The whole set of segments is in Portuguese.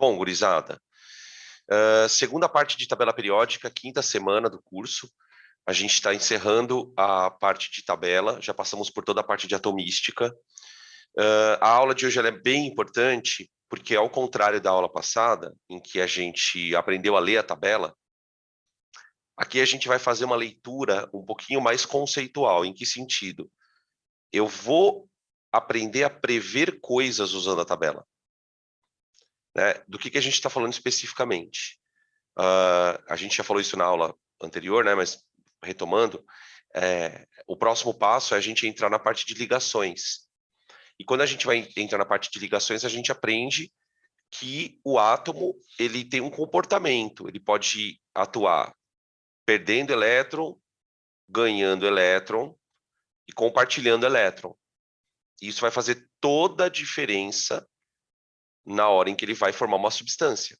Bom, gurizada, segunda parte de tabela periódica, quinta semana do curso. A gente está encerrando a parte de tabela, já passamos por toda a parte de atomística. A aula de hoje ela é bem importante, porque ao contrário da aula passada, em que a gente aprendeu a ler a tabela, aqui a gente vai fazer uma leitura um pouquinho mais conceitual. Em que sentido? Eu vou aprender a prever coisas usando a tabela. Né? Do que a gente está falando especificamente? A gente já falou isso na aula anterior, né? Mas retomando, o próximo passo é a gente entrar na parte de ligações. E quando a gente vai entrar na parte de ligações, a gente aprende que o átomo ele tem um comportamento, ele pode atuar perdendo elétron, ganhando elétron e compartilhando elétron. Isso vai fazer toda a diferença na hora em que ele vai formar uma substância.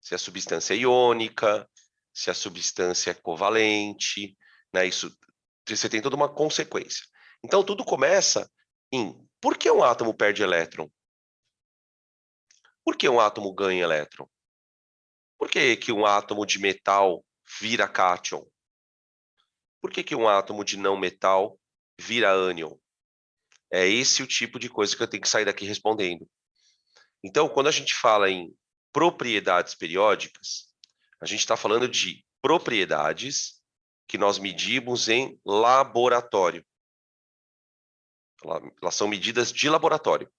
Se a substância é iônica, se a substância é covalente, né? Isso você tem toda uma consequência. Então tudo começa em por que um átomo perde elétron? Por que um átomo ganha elétron? Por que um átomo de metal vira cátion? Por que um átomo de não metal vira ânion? É esse o tipo de coisa que eu tenho que sair daqui respondendo. Então, quando a gente fala em propriedades periódicas, a gente está falando de propriedades que nós medimos em laboratório. Elas são medidas de laboratório.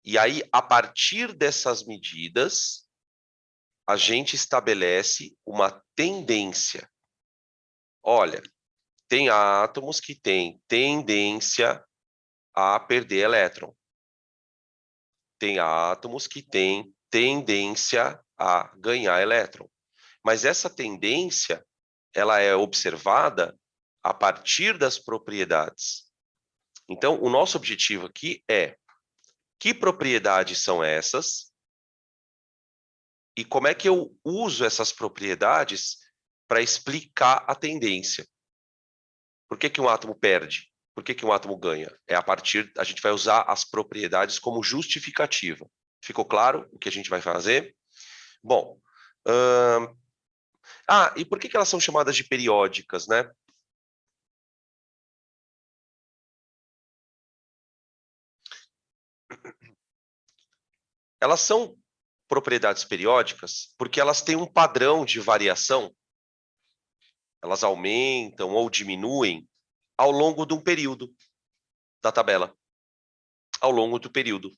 E aí, a partir dessas medidas, a gente estabelece uma tendência. Olha, tem átomos que têm tendência a perder elétron. Tem átomos que têm tendência a ganhar elétron. Mas essa tendência, ela é observada a partir das propriedades. Então, o nosso objetivo aqui é que propriedades são essas e como é que eu uso essas propriedades para explicar a tendência. Por que um átomo perde? Por que um átomo ganha? A gente vai usar as propriedades como justificativa. Ficou claro o que a gente vai fazer? Bom, e por que elas são chamadas de periódicas, né? Elas são propriedades periódicas porque elas têm um padrão de variação. Elas aumentam ou diminuem ao longo de um período da tabela. Ao longo do período.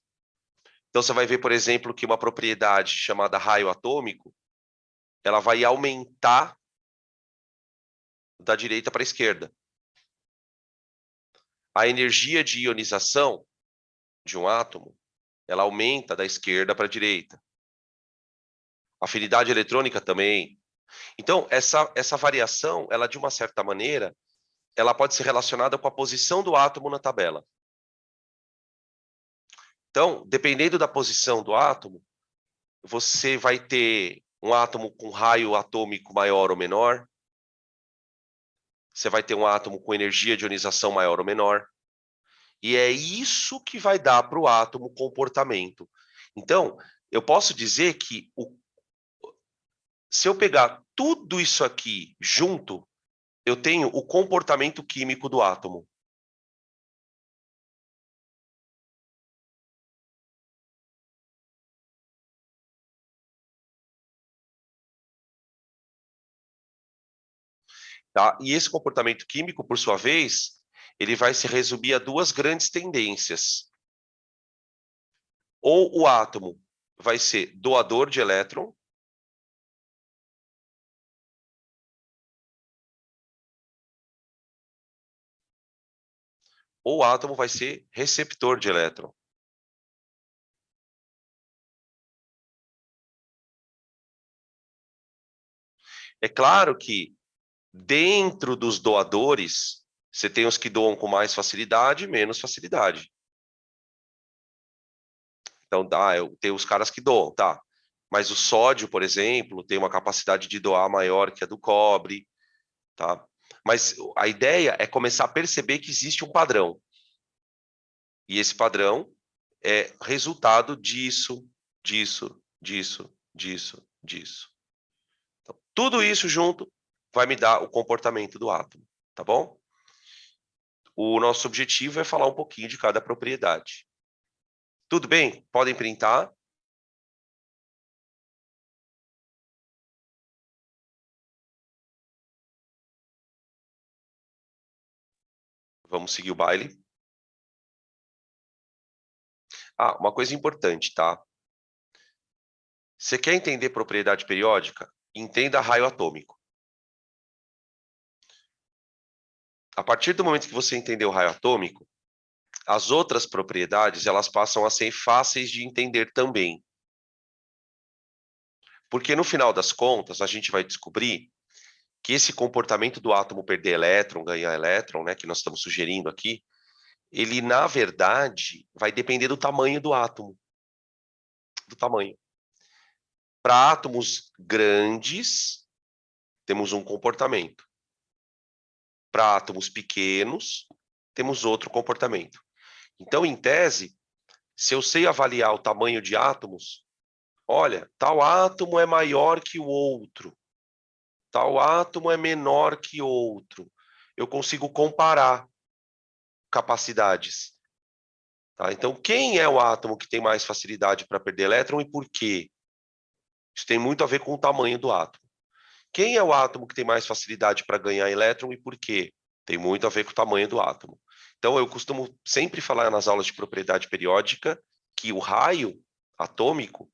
Então, você vai ver, por exemplo, que uma propriedade chamada raio atômico, ela vai aumentar da direita para a esquerda. A energia de ionização de um átomo, ela aumenta da esquerda para a direita. A afinidade eletrônica também. Então, essa variação, ela de uma certa maneira, ela pode ser relacionada com a posição do átomo na tabela. Então, dependendo da posição do átomo, você vai ter um átomo com raio atômico maior ou menor, você vai ter um átomo com energia de ionização maior ou menor, e é isso que vai dar para o átomo comportamento. Então, eu posso dizer que se eu pegar tudo isso aqui junto, eu tenho o comportamento químico do átomo. Tá? E esse comportamento químico, por sua vez, ele vai se resumir a duas grandes tendências. Ou o átomo vai ser doador de elétron, ou o átomo vai ser receptor de elétron. É claro que dentro dos doadores, você tem os que doam com mais facilidade e menos facilidade. Então, eu tenho os caras que doam, tá? Mas o sódio, por exemplo, tem uma capacidade de doar maior que a do cobre, tá? Mas a ideia é começar a perceber que existe um padrão. E esse padrão é resultado disso, disso, disso, disso, disso. Então, tudo isso junto vai me dar o comportamento do átomo, tá bom? O nosso objetivo é falar um pouquinho de cada propriedade. Tudo bem? Podem printar. Vamos seguir o baile. Ah, uma coisa importante, tá? Você quer entender propriedade periódica? Entenda raio atômico. A partir do momento que você entender o raio atômico, as outras propriedades elas passam a ser fáceis de entender também. Porque no final das contas, a gente vai descobrir que esse comportamento do átomo perder elétron, ganhar elétron, né, que nós estamos sugerindo aqui, ele, na verdade, vai depender do tamanho do átomo. Do tamanho. Para átomos grandes, temos um comportamento. Para átomos pequenos, temos outro comportamento. Então, em tese, se eu sei avaliar o tamanho de átomos, olha, tal átomo é maior que o outro, tal átomo é menor que outro. Eu consigo comparar capacidades. Tá? Então, quem é o átomo que tem mais facilidade para perder elétron e por quê? Isso tem muito a ver com o tamanho do átomo. Quem é o átomo que tem mais facilidade para ganhar elétron e por quê? Tem muito a ver com o tamanho do átomo. Então, eu costumo sempre falar nas aulas de propriedade periódica que o raio atômico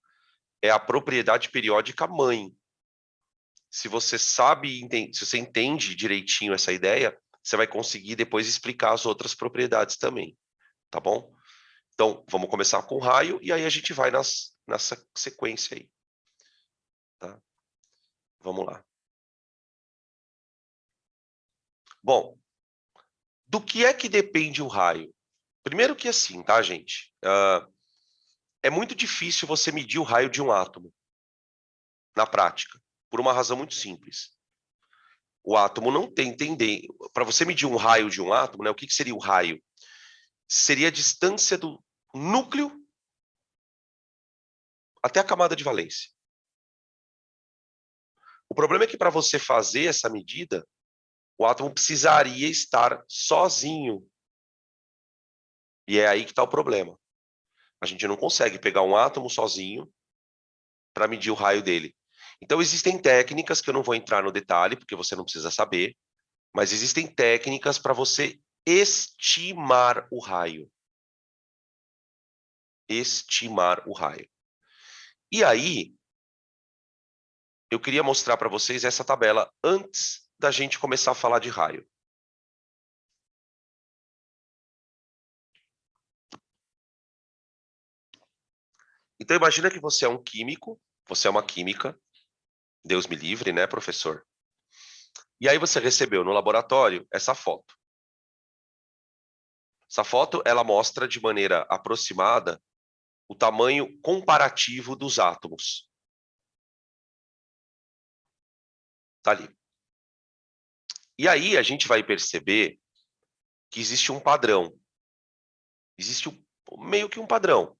é a propriedade periódica mãe. Se você sabe, se você entende direitinho essa ideia, você vai conseguir depois explicar as outras propriedades também, tá bom? Então, vamos começar com raio e aí a gente vai nessa sequência aí, tá? Vamos lá. Bom, do que é que depende o raio? Primeiro que assim, tá, gente? É muito difícil você medir o raio de um átomo, na prática, por uma razão muito simples. O átomo não tem tendência. Para você medir um raio de um átomo, né, o que seria o raio? Seria a distância do núcleo até a camada de valência. O problema é que para você fazer essa medida, o átomo precisaria estar sozinho. E é aí que está o problema. A gente não consegue pegar um átomo sozinho para medir o raio dele. Então, existem técnicas que eu não vou entrar no detalhe, porque você não precisa saber, mas existem técnicas para você estimar o raio. Estimar o raio. E aí, eu queria mostrar para vocês essa tabela antes da gente começar a falar de raio. Então, imagina que você é um químico, você é uma química, Deus me livre, né, professor? E aí você recebeu no laboratório essa foto. Essa foto, ela mostra de maneira aproximada o tamanho comparativo dos átomos. Tá ali. E aí a gente vai perceber que existe um padrão. Existe meio que um padrão.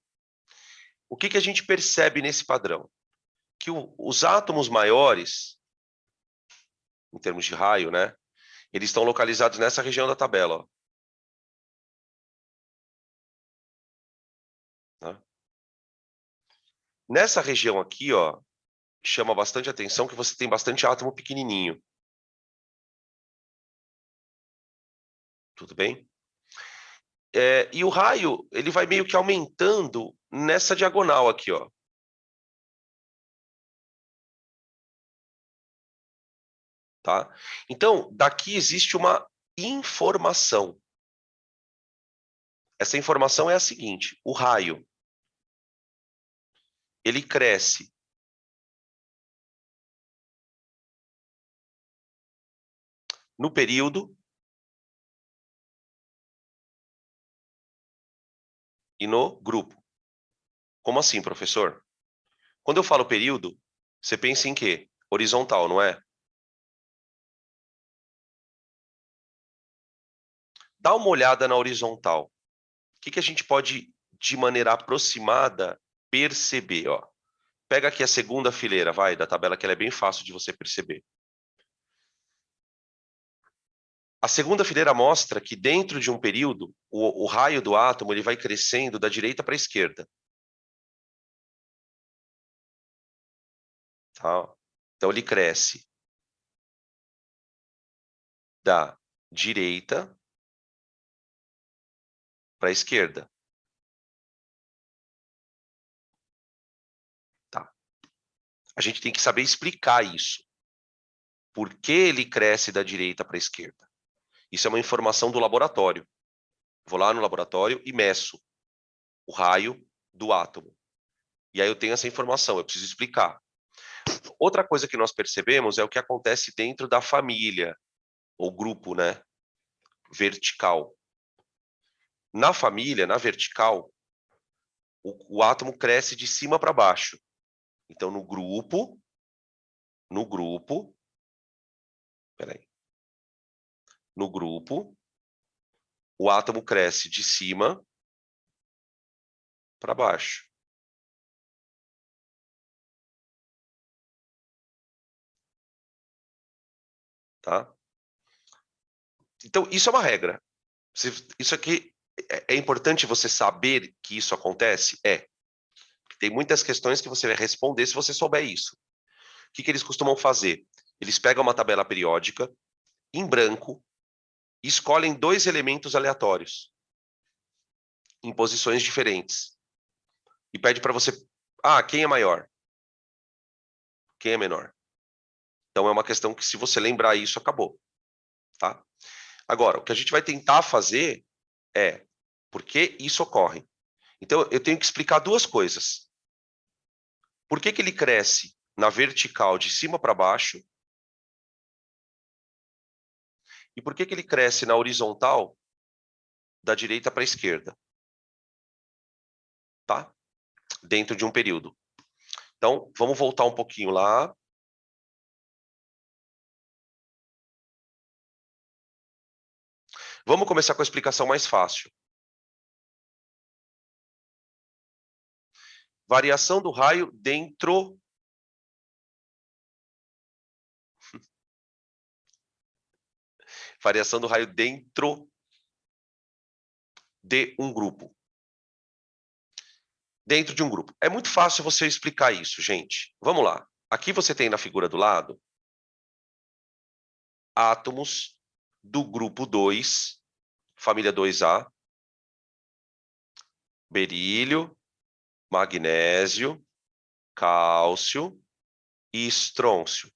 O que a gente percebe nesse padrão? Que os átomos maiores, em termos de raio, né, eles estão localizados nessa região da tabela. Ó. Tá? Nessa região aqui, ó, chama bastante atenção que você tem bastante átomo pequenininho. Tudo bem? E o raio, ele vai meio que aumentando nessa diagonal aqui, ó. Tá? Então, daqui existe uma informação. Essa informação é a seguinte: o raio, ele cresce no período e no grupo. Como assim, professor? Quando eu falo período, você pensa em quê? Horizontal, não é? Dá uma olhada na horizontal. O que a gente pode, de maneira aproximada, perceber, ó. Pega aqui a segunda fileira, vai, da tabela, que ela é bem fácil de você perceber. A segunda fileira mostra que dentro de um período, o raio do átomo ele vai crescendo da direita para a esquerda. Tá? Então ele cresce da direita para a esquerda. Tá? A gente tem que saber explicar isso. Por que ele cresce da direita para a esquerda? Isso é uma informação do laboratório. Vou lá no laboratório e meço o raio do átomo. E aí eu tenho essa informação, eu preciso explicar. Outra coisa que nós percebemos é o que acontece dentro da família, ou grupo, né, vertical. Na família, na vertical, o átomo cresce de cima para baixo. Então, no grupo, peraí, no grupo, o átomo cresce de cima para baixo. Tá? Então, isso é uma regra. Isso aqui é importante você saber que isso acontece? É. Tem muitas questões que você vai responder se você souber isso. O que eles costumam fazer? Eles pegam uma tabela periódica, em branco, e escolhem dois elementos aleatórios, em posições diferentes. E pede para você, quem é maior? Quem é menor? Então é uma questão que, se você lembrar isso, acabou. Tá? Agora, o que a gente vai tentar fazer é, por que isso ocorre? Então, eu tenho que explicar duas coisas. Por que ele cresce na vertical de cima para baixo? E por que ele cresce na horizontal da direita para a esquerda? Tá? Dentro de um período. Então, vamos voltar um pouquinho lá. Vamos começar com a explicação mais fácil. Variação do raio dentro... Variação do raio dentro de um grupo. Dentro de um grupo. É muito fácil você explicar isso, gente. Vamos lá. Aqui você tem na figura do lado átomos do grupo 2, família 2A, berílio, magnésio, cálcio e estrôncio.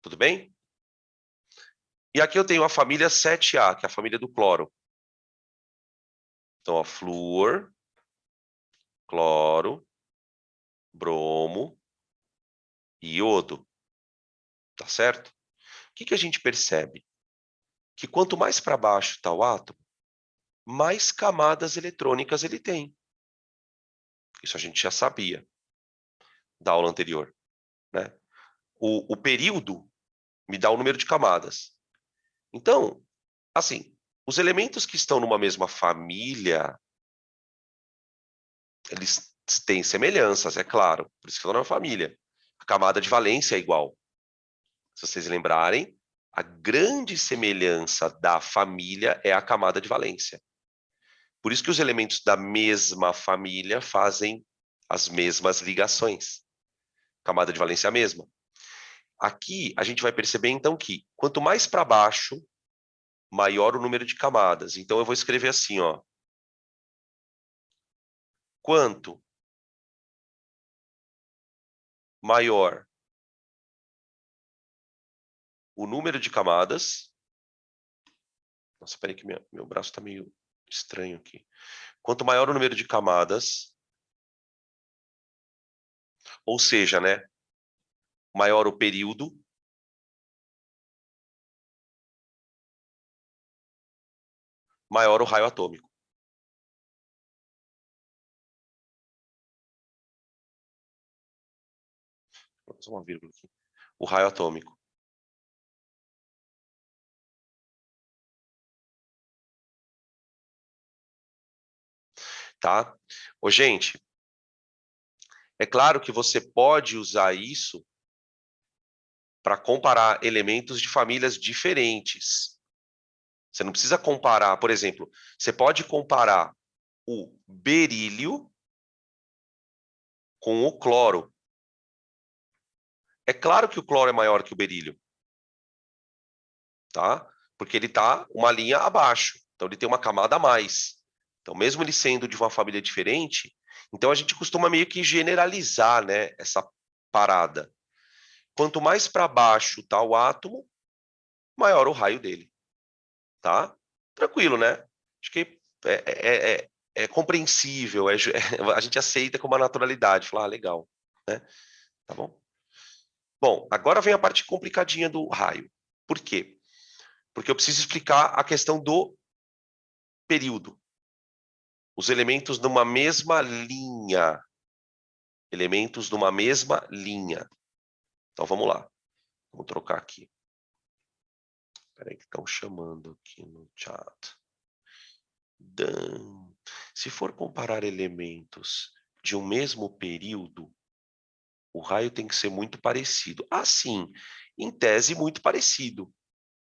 Tudo bem? E aqui eu tenho a família 7A, que é a família do cloro. Então, ó, flúor, cloro, bromo e iodo. Tá certo? O que a gente percebe? Que quanto mais para baixo está o átomo, mais camadas eletrônicas ele tem. Isso a gente já sabia da aula anterior, né? O período me dá o número de camadas. Então, assim, os elementos que estão numa mesma família, eles têm semelhanças, é claro, por isso que estão na família. A camada de valência é igual. Se vocês lembrarem, a grande semelhança da família é a camada de valência. Por isso que os elementos da mesma família fazem as mesmas ligações. Camada de valência é a mesma. Aqui, a gente vai perceber, então, que quanto mais para baixo, maior o número de camadas. Então, eu vou escrever assim, ó. Quanto maior o número de camadas... Nossa, peraí que meu braço está meio estranho aqui. Quanto maior o número de camadas, ou seja, né, maior o período, maior o raio atômico. Vou fazer uma vírgula aqui. O raio atômico. Tá? Ô, gente, É claro que você pode usar isso para comparar elementos de famílias diferentes. Você não precisa comparar, por exemplo, você pode comparar o berílio com o cloro. É claro que o cloro é maior que o berílio, tá? Porque ele está uma linha abaixo, então ele tem uma camada a mais. Então, mesmo ele sendo de uma família diferente, então a gente costuma meio que generalizar, né, essa parada. Quanto mais para baixo está o átomo, maior o raio dele, tá? Tranquilo, né? Acho que é compreensível, a gente aceita com uma naturalidade, falar, legal, né? Tá bom? Bom, agora vem a parte complicadinha do raio. Por quê? Porque eu preciso explicar a questão do período. Os elementos numa mesma linha. Elementos numa mesma linha. Então vamos lá. Vou trocar aqui. Espera aí que estão chamando aqui no chat. Dan. Se for comparar elementos de um mesmo período, o raio tem que ser muito parecido. Sim, em tese muito parecido,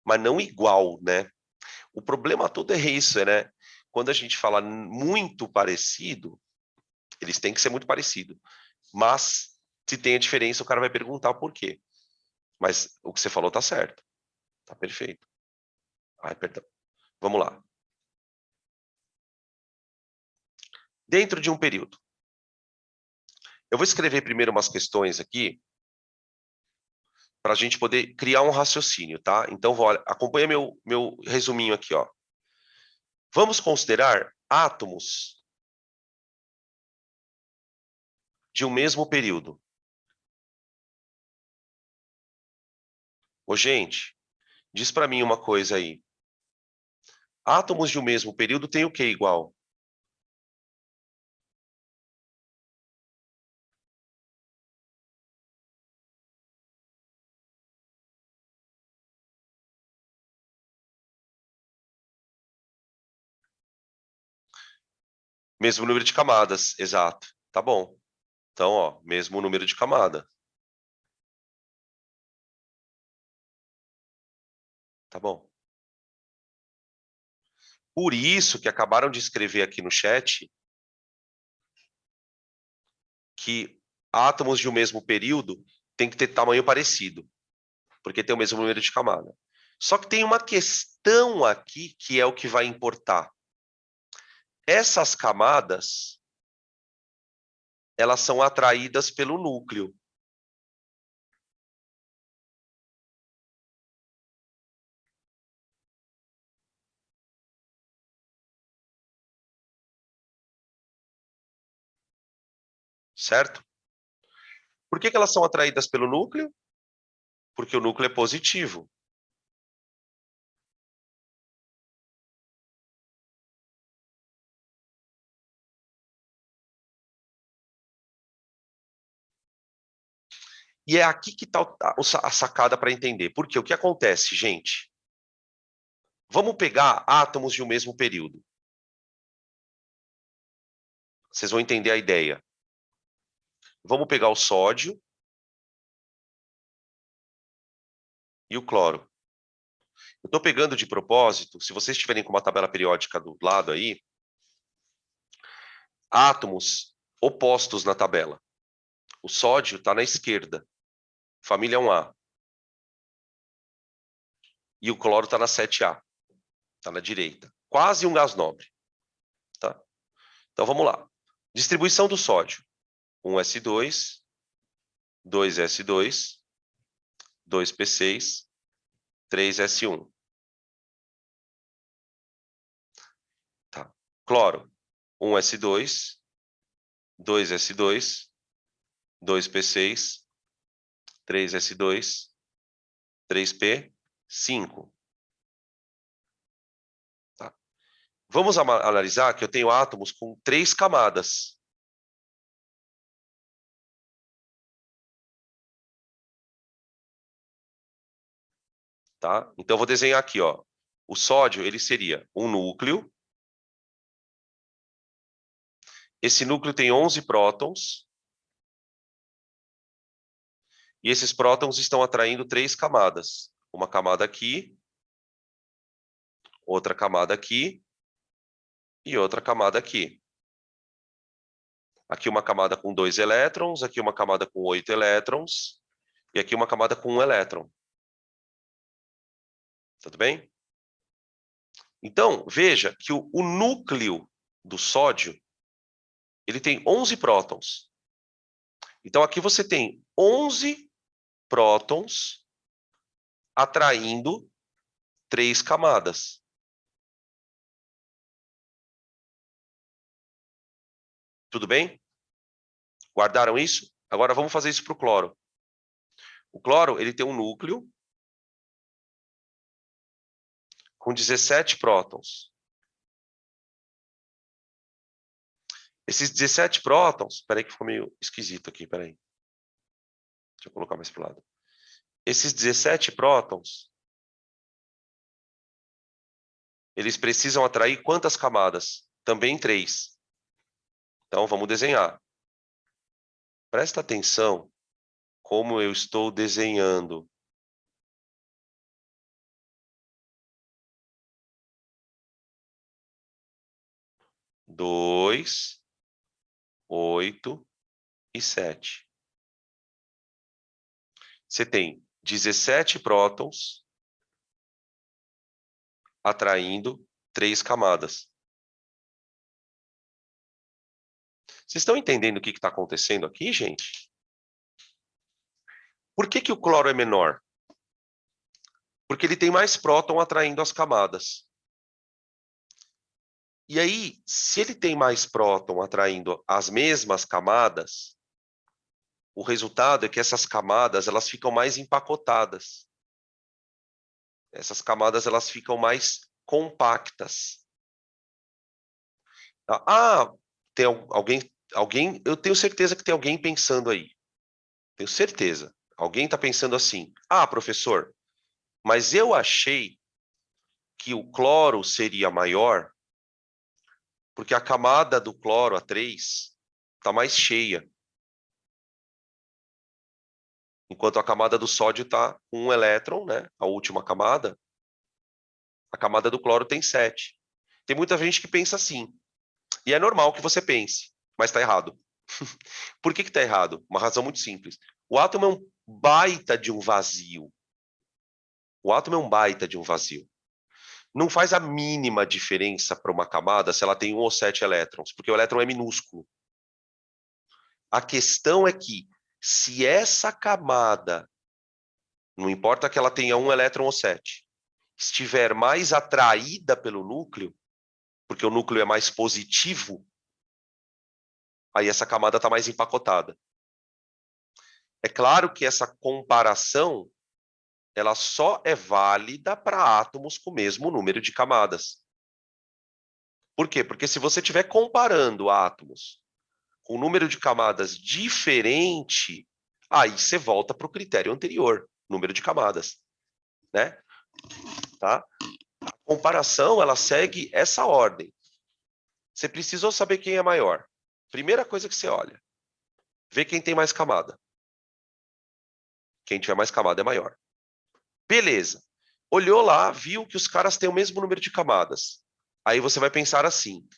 mas não igual, né? O problema todo é isso, né? Quando a gente fala muito parecido, eles têm que ser muito parecidos. Mas, se tem a diferença, o cara vai perguntar por quê. Mas o que você falou tá certo. Tá perfeito. Ai, perdão. Vamos lá. Dentro de um período. Eu vou escrever primeiro umas questões aqui para a gente poder criar um raciocínio, tá? Então, acompanha meu resuminho aqui, ó. Vamos considerar átomos de um mesmo período. Ô, gente, diz para mim uma coisa aí. Átomos de um mesmo período têm o que igual? Mesmo número de camadas, exato. Tá bom. Então, ó, mesmo número de camada. Tá bom. Por isso que acabaram de escrever aqui no chat que átomos de um mesmo período têm que ter tamanho parecido, porque tem o mesmo número de camada. Só que tem uma questão aqui que é o que vai importar. Essas camadas, elas são atraídas pelo núcleo. Certo? Por que elas são atraídas pelo núcleo? Porque o núcleo é positivo. E é aqui que está a sacada para entender. Porque o que acontece, gente? Vamos pegar átomos de um mesmo período. Vocês vão entender a ideia. Vamos pegar o sódio e o cloro. Eu estou pegando de propósito, se vocês estiverem com uma tabela periódica do lado aí, átomos opostos na tabela. O sódio está na esquerda, família 1A. E o cloro está na 7A, está na direita. Quase um gás nobre. Tá? Então vamos lá. Distribuição do sódio. 1S2, 2S2, 2P6, 3S1. Tá. Cloro. 1S2, 2S2, 2P6, 3S2, 3P5. Tá? Vamos analisar que eu tenho átomos com 3 camadas. Tá? Então, eu vou desenhar aqui, ó. O sódio, ele seria um núcleo. Esse núcleo tem 11 prótons. E esses prótons estão atraindo 3 camadas. Uma camada aqui, outra camada aqui e outra camada aqui. Aqui uma camada com 2 elétrons, aqui uma camada com 8 elétrons e aqui uma camada com 1 elétron. Tudo bem? Então, veja que o núcleo do sódio, ele tem 11 prótons. Então, aqui você tem 11 prótons atraindo 3 camadas. Tudo bem? Guardaram isso? Agora vamos fazer isso para o cloro. O cloro, ele tem um núcleo com 17 prótons. Esses 17 prótons... Espera aí que ficou meio esquisito aqui, espera aí. Deixa eu colocar mais para o lado. Esses 17 prótons, eles precisam atrair quantas camadas? Também 3. Então, vamos desenhar. Presta atenção como eu estou desenhando. Dois, 8 e 7. Você tem 17 prótons atraindo 3 camadas. Vocês estão entendendo o que está acontecendo aqui, gente? Por que o cloro é menor? Porque ele tem mais próton atraindo as camadas. E aí, se ele tem mais próton atraindo as mesmas camadas, o resultado é que essas camadas elas ficam mais empacotadas. Essas camadas elas ficam mais compactas. Tem alguém, eu tenho certeza que tem alguém pensando aí. Tenho certeza. Alguém está pensando assim: ah, professor, mas eu achei que o cloro seria maior porque a camada do cloro, a 3, está mais cheia. Enquanto a camada do sódio está com 1 elétron, né? A última camada, a camada do cloro tem 7. Tem muita gente que pensa assim. E é normal que você pense, mas está errado. Por que está errado? Uma razão muito simples. O átomo é um baita de um vazio. O átomo é um baita de um vazio. Não faz a mínima diferença para uma camada se ela tem 1 ou 7 elétrons, porque o elétron é minúsculo. A questão é que, se essa camada, não importa que ela tenha 1 elétron ou 7, estiver mais atraída pelo núcleo, porque o núcleo é mais positivo, aí essa camada está mais empacotada. É claro que essa comparação ela só é válida para átomos com o mesmo número de camadas. Por quê? Porque se você estiver comparando átomos com número de camadas diferente, aí você volta para o critério anterior, número de camadas, né? Tá? A comparação, ela segue essa ordem. Você precisou saber quem é maior. Primeira coisa que você olha, vê quem tem mais camada. Quem tiver mais camada é maior. Beleza. Olhou lá, viu que os caras têm o mesmo número de camadas. Aí você vai pensar assim.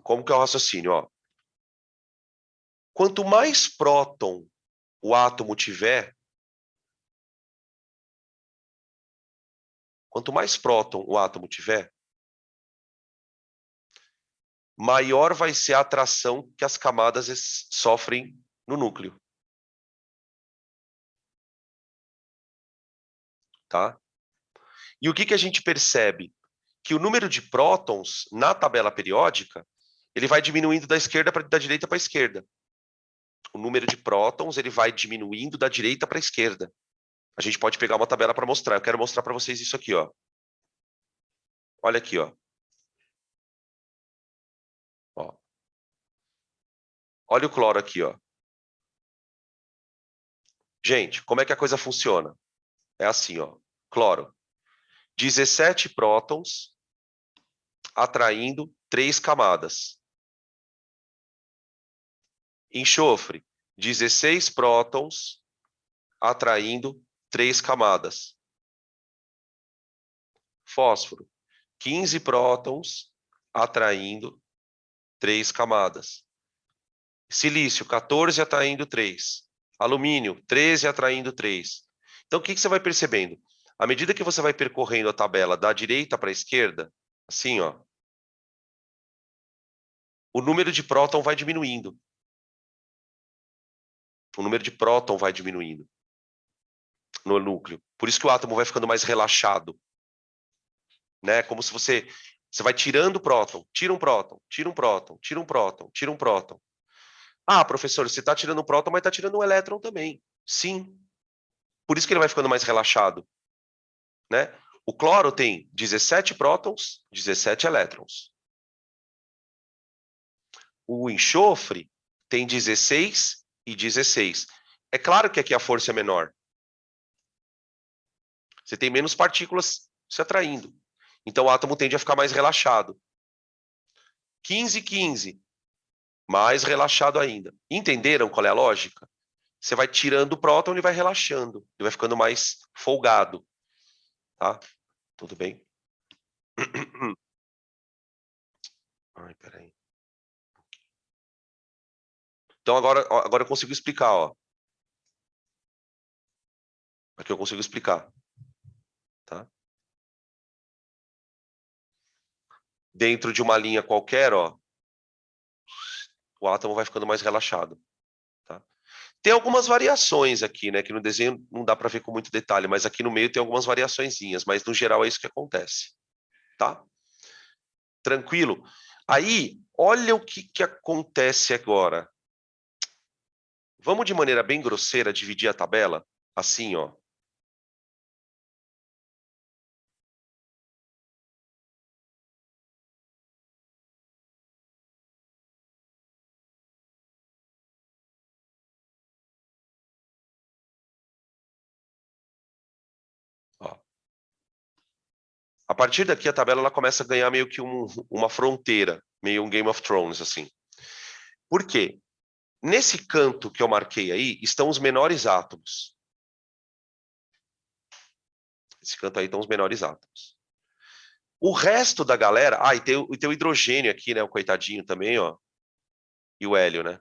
Como que é o raciocínio? Ó? Quanto mais próton o átomo tiver, maior vai ser a atração que as camadas sofrem no núcleo. Tá? E o que a gente percebe? Que o número de prótons na tabela periódica, ele vai diminuindo da direita para a esquerda. O número de prótons, ele vai diminuindo da direita para a esquerda. A gente pode pegar uma tabela para mostrar. Eu quero mostrar para vocês isso aqui, ó. Olha aqui, ó. Ó. Olha o cloro aqui, ó. Gente, como é que a coisa funciona? É assim, ó. Cloro. 17 prótons atraindo 3 camadas. Enxofre. 16 prótons atraindo 3 camadas. Fósforo, 15 prótons atraindo 3 camadas. Silício, 14 atraindo 3. Alumínio, 13 atraindo 3. Então, o que você vai percebendo? À medida que você vai percorrendo a tabela da direita para a esquerda, assim, ó, o número de próton vai diminuindo. O número de próton vai diminuindo no núcleo. Por isso que o átomo vai ficando mais relaxado. Né? Como se você vai tirando próton, tira um próton, tira um próton, tira um próton, tira um próton. Ah, professor, você está tirando um próton, mas está tirando um elétron também. Sim. Por isso que ele vai ficando mais relaxado. Né? O cloro tem 17 prótons, 17 elétrons. O enxofre tem 16 e 16. É claro que aqui a força é menor. Você tem menos partículas se atraindo. Então o átomo tende a ficar mais relaxado. 15, 15. Mais relaxado ainda. Entenderam qual é a lógica? Você vai tirando o próton e vai relaxando. Ele vai ficando mais folgado. Tá? Tudo bem? Ai, peraí. Então agora eu consigo explicar, ó. Aqui eu consigo explicar. Tá? Dentro de uma linha qualquer, ó, o átomo vai ficando mais relaxado. Tá? Tem algumas variações aqui, né? Que no desenho não dá para ver com muito detalhe, mas aqui no meio tem algumas variaçõezinhas, mas no geral é isso que acontece. Tá? Tranquilo? Aí, olha o que acontece agora. Vamos de maneira bem grosseira dividir a tabela? Assim, ó. Ó. A partir daqui, a tabela ela começa a ganhar meio que uma fronteira, meio um Game of Thrones, assim. Por quê? Nesse canto que eu marquei aí, estão os menores átomos. Esse canto aí estão os menores átomos. O resto da galera... Ah, e tem o hidrogênio aqui, né? O coitadinho também, ó. E o hélio, né?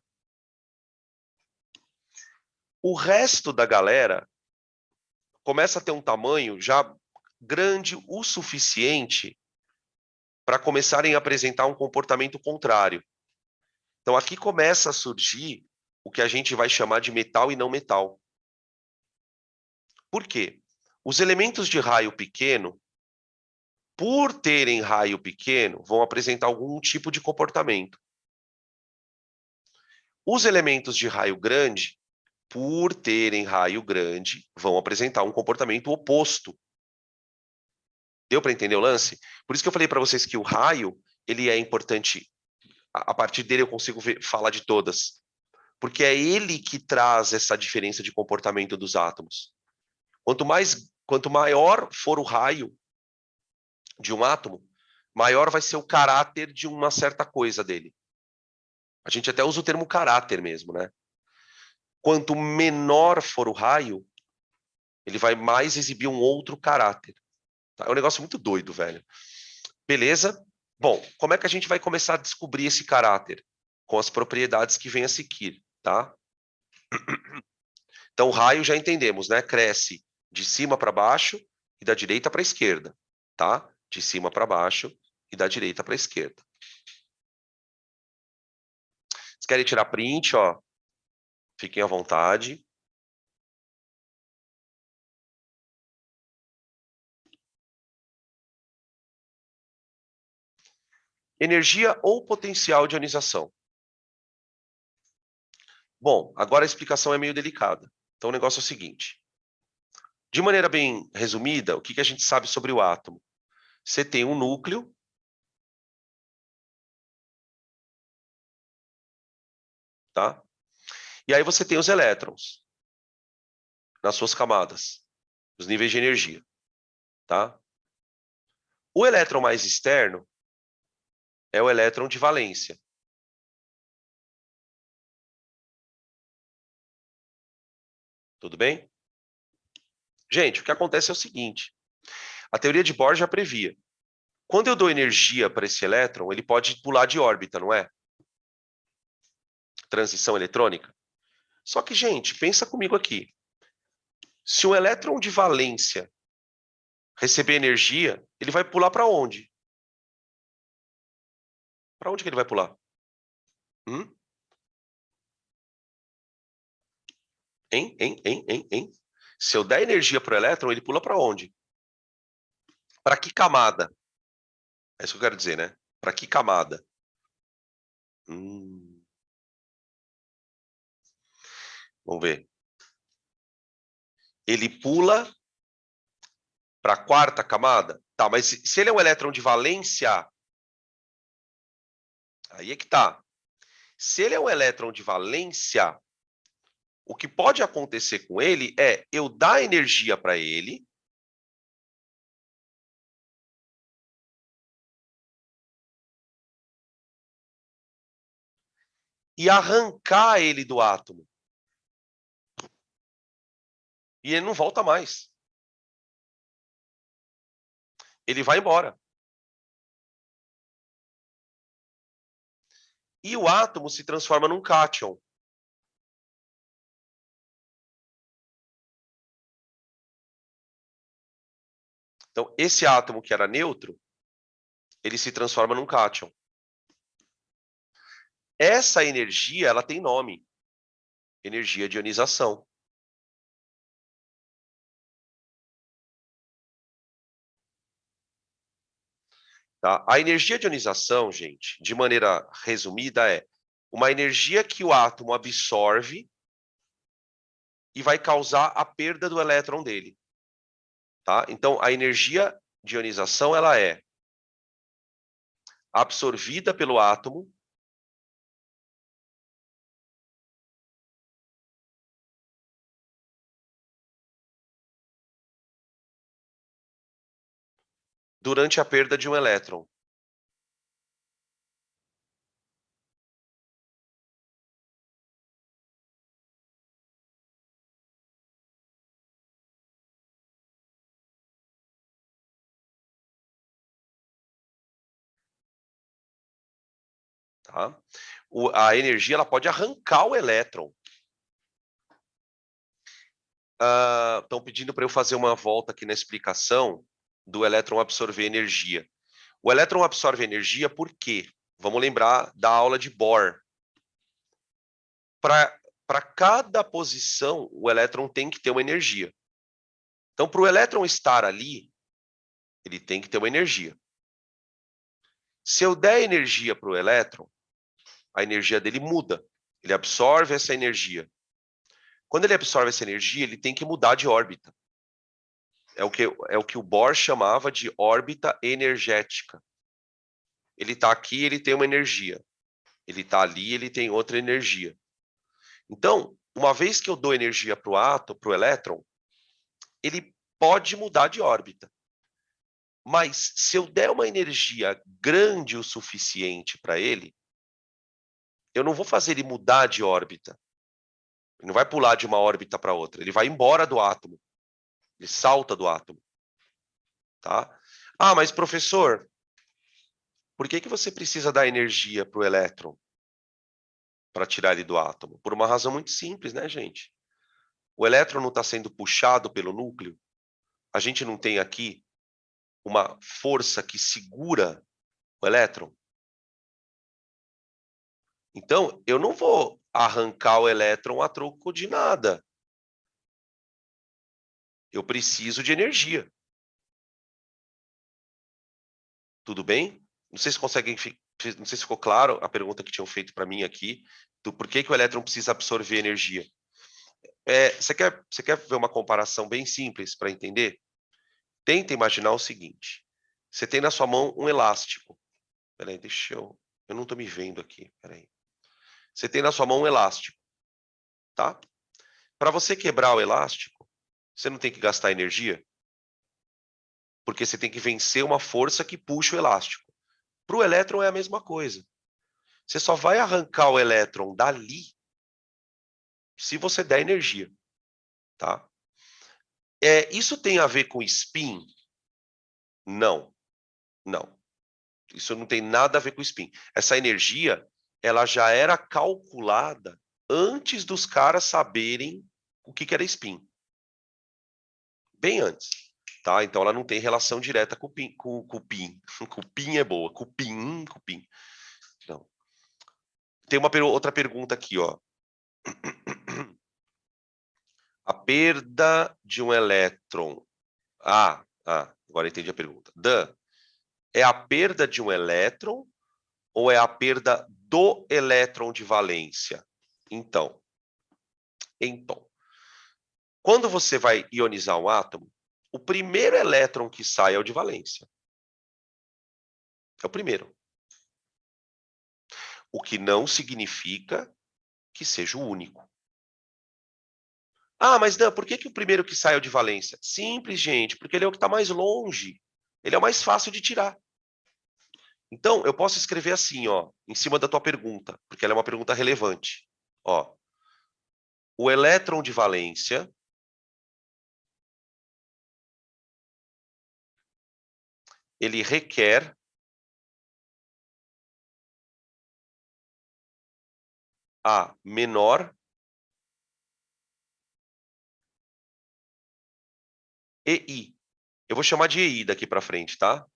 O resto da galera começa a ter um tamanho já grande o suficiente para começarem a apresentar um comportamento contrário. Então, aqui começa a surgir o que a gente vai chamar de metal e não metal. Por quê? Os elementos de raio pequeno, por terem raio pequeno, vão apresentar algum tipo de comportamento. Os elementos de raio grande, por terem raio grande, vão apresentar um comportamento oposto. Deu para entender o lance? Por isso que eu falei para vocês que o raio, ele é importante. A partir dele eu consigo falar de todas. Porque é ele que traz essa diferença de comportamento dos átomos. Quanto maior for o raio de um átomo, maior vai ser o caráter de uma certa coisa dele. A gente até usa o termo caráter mesmo, né? Quanto menor for o raio, ele vai mais exibir um outro caráter. Tá? É um negócio muito doido, velho. Beleza? Bom, como é que a gente vai começar a descobrir esse caráter? Com as propriedades que vêm a seguir, tá? Então, o raio já entendemos, né? Cresce de cima para baixo e da direita para a esquerda, tá? De cima para baixo e da direita para a esquerda. Vocês querem tirar print, ó? Fiquem à vontade. Energia ou potencial de ionização? Bom, agora a explicação é meio delicada. Então, o negócio é o seguinte. De maneira bem resumida, o que a gente sabe sobre o átomo? Você tem um núcleo, tá? E aí você tem os elétrons nas suas camadas, os níveis de energia, tá? O elétron mais externo é o elétron de valência. Tudo bem? Gente, o que acontece é o seguinte. A teoria de Bohr já previa. Quando eu dou energia para esse elétron, ele pode pular de órbita, não é? Transição eletrônica. Só que, gente, pensa comigo aqui. Se um elétron de valência receber energia, ele vai pular para onde? Para onde que ele vai pular? Hum? Hein? Se eu der energia para o elétron, ele pula para onde? Para que camada? É isso que eu quero dizer, né? Para que camada? Hum, vamos ver. Ele pula para a quarta camada? Tá, mas se ele é um elétron de valência, aí é que tá. Se ele é um elétron de valência, o que pode acontecer com ele é eu dar energia para ele e arrancar ele do átomo. E ele não volta mais. Ele vai embora. E o átomo se transforma num cátion. Então, esse átomo que era neutro, ele se transforma num cátion. Essa energia, ela tem nome. Energia de ionização. Tá? A energia de ionização, gente, de maneira resumida, é uma energia que o átomo absorve e vai causar a perda do elétron dele. Tá? Então, a energia de ionização ela é absorvida pelo átomo durante a perda de um elétron. Tá? A energia ela pode arrancar o elétron. Estão pedindo para eu fazer uma volta aqui na explicação do elétron absorver energia. O elétron absorve energia por quê? Vamos lembrar da aula de Bohr. Para cada posição, o elétron tem que ter uma energia. Então, para o elétron estar ali, ele tem que ter uma energia. Se eu der energia para o elétron, a energia dele muda. Ele absorve essa energia. Quando ele absorve essa energia, ele tem que mudar de órbita. É o que o Bohr chamava de órbita energética. Ele está aqui, ele tem uma energia. Ele está ali, ele tem outra energia. Então, uma vez que eu dou energia para o átomo, para o elétron, ele pode mudar de órbita. Mas se eu der uma energia grande o suficiente para ele, eu não vou fazer ele mudar de órbita. Ele não vai pular de uma órbita para outra. Ele vai embora do átomo. Ele salta do átomo. Tá? Ah, mas professor, por que você precisa dar energia para o elétron para tirar ele do átomo? Por uma razão muito simples, né, gente? O elétron não está sendo puxado pelo núcleo. A gente não tem aqui uma força que segura o elétron. Então, eu não vou arrancar o elétron a troco de nada. Eu preciso de energia. Tudo bem? Não sei se conseguem, não sei se ficou claro a pergunta que tinham feito para mim aqui, do por que o elétron precisa absorver energia. Você quer ver uma comparação bem simples para entender? Tenta imaginar o seguinte: você tem na sua mão um elástico. Peraí, eu não estou me vendo aqui. Peraí. Você tem na sua mão um elástico, tá? Para você quebrar o elástico, você não tem que gastar energia, porque você tem que vencer uma força que puxa o elástico. Para o elétron é a mesma coisa. Você só vai arrancar o elétron dali se você der energia. tá? Isso tem a ver com spin? Não, não. Isso não tem nada a ver com spin. Essa energia, ela já era calculada antes dos caras saberem o que era spin. Bem antes, tá? Então ela não tem relação direta com o PIN. Com o PIN. Com o PIN é boa. Com o PIN. Não. Tem uma outra pergunta aqui, ó. A perda de um elétron. Agora entendi a pergunta. Dan, é a perda de um elétron ou é a perda do elétron de valência? Então, quando você vai ionizar um átomo, o primeiro elétron que sai é o de valência. É o primeiro. O que não significa que seja o único. Mas Dan, por que o primeiro que sai é o de valência? Simples, gente, porque ele é o que está mais longe. Ele é o mais fácil de tirar. Então, eu posso escrever assim, ó, em cima da tua pergunta, porque ela é uma pergunta relevante. Ó, o elétron de valência ele requer a menor EI. Eu vou chamar de EI daqui para frente, tá?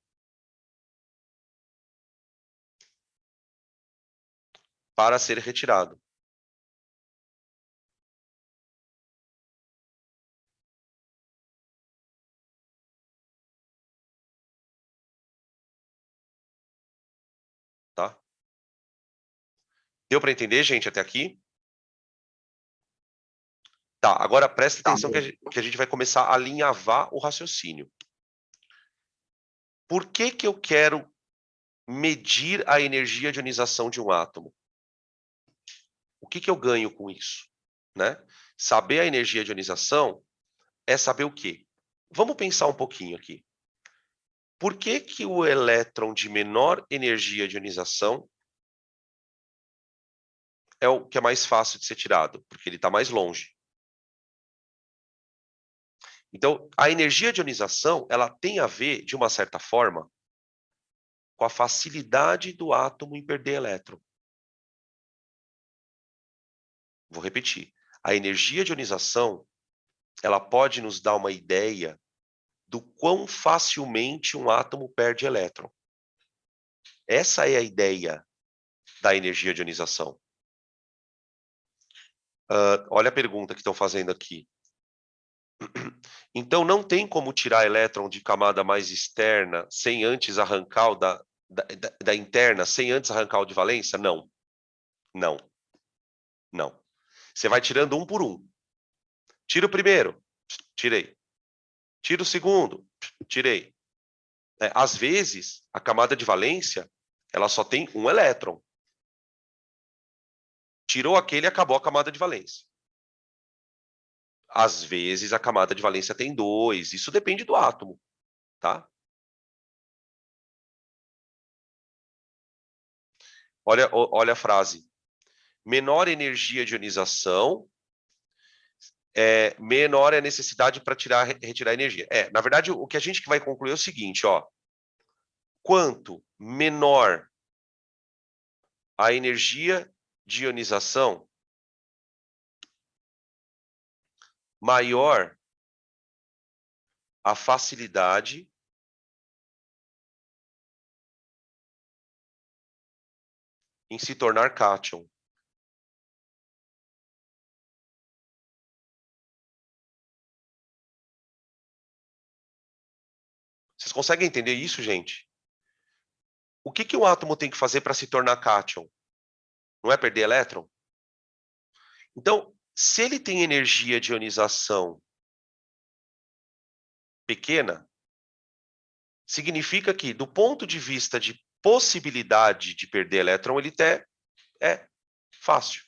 Para ser retirado. Tá? Deu para entender, gente, até aqui? Tá, agora presta atenção que a gente vai começar a alinhavar o raciocínio. Por que eu quero medir a energia de ionização de um átomo? O que eu ganho com isso? Né? Saber a energia de ionização é saber o quê? Vamos pensar um pouquinho aqui. Por que o elétron de menor energia de ionização é o que é mais fácil de ser tirado? Porque ele está mais longe. Então, a energia de ionização, ela tem a ver, de uma certa forma, com a facilidade do átomo em perder elétron. Vou repetir. A energia de ionização, ela pode nos dar uma ideia do quão facilmente um átomo perde elétron. Essa é a ideia da energia de ionização. Olha a pergunta que estão fazendo aqui. Então, não tem como tirar elétron de camada mais externa sem antes arrancar o da interna, sem antes arrancar o de valência? Não. Não. Não. Você vai tirando um por um. Tira o primeiro. Tirei. Tira o segundo. Tirei. Às vezes, a camada de valência, ela só tem um elétron. Tirou aquele e acabou a camada de valência. Às vezes, a camada de valência tem dois. Isso depende do átomo, tá? Olha a frase. Menor energia de ionização, menor é a necessidade para retirar energia. Na verdade, o que a gente vai concluir é o seguinte, ó. Quanto menor a energia de ionização, maior a facilidade em se tornar cátion. Vocês conseguem entender isso, gente? O que um átomo tem que fazer para se tornar cátion? Não é perder elétron? Então, se ele tem energia de ionização pequena, significa que, do ponto de vista de possibilidade de perder elétron, ele é fácil.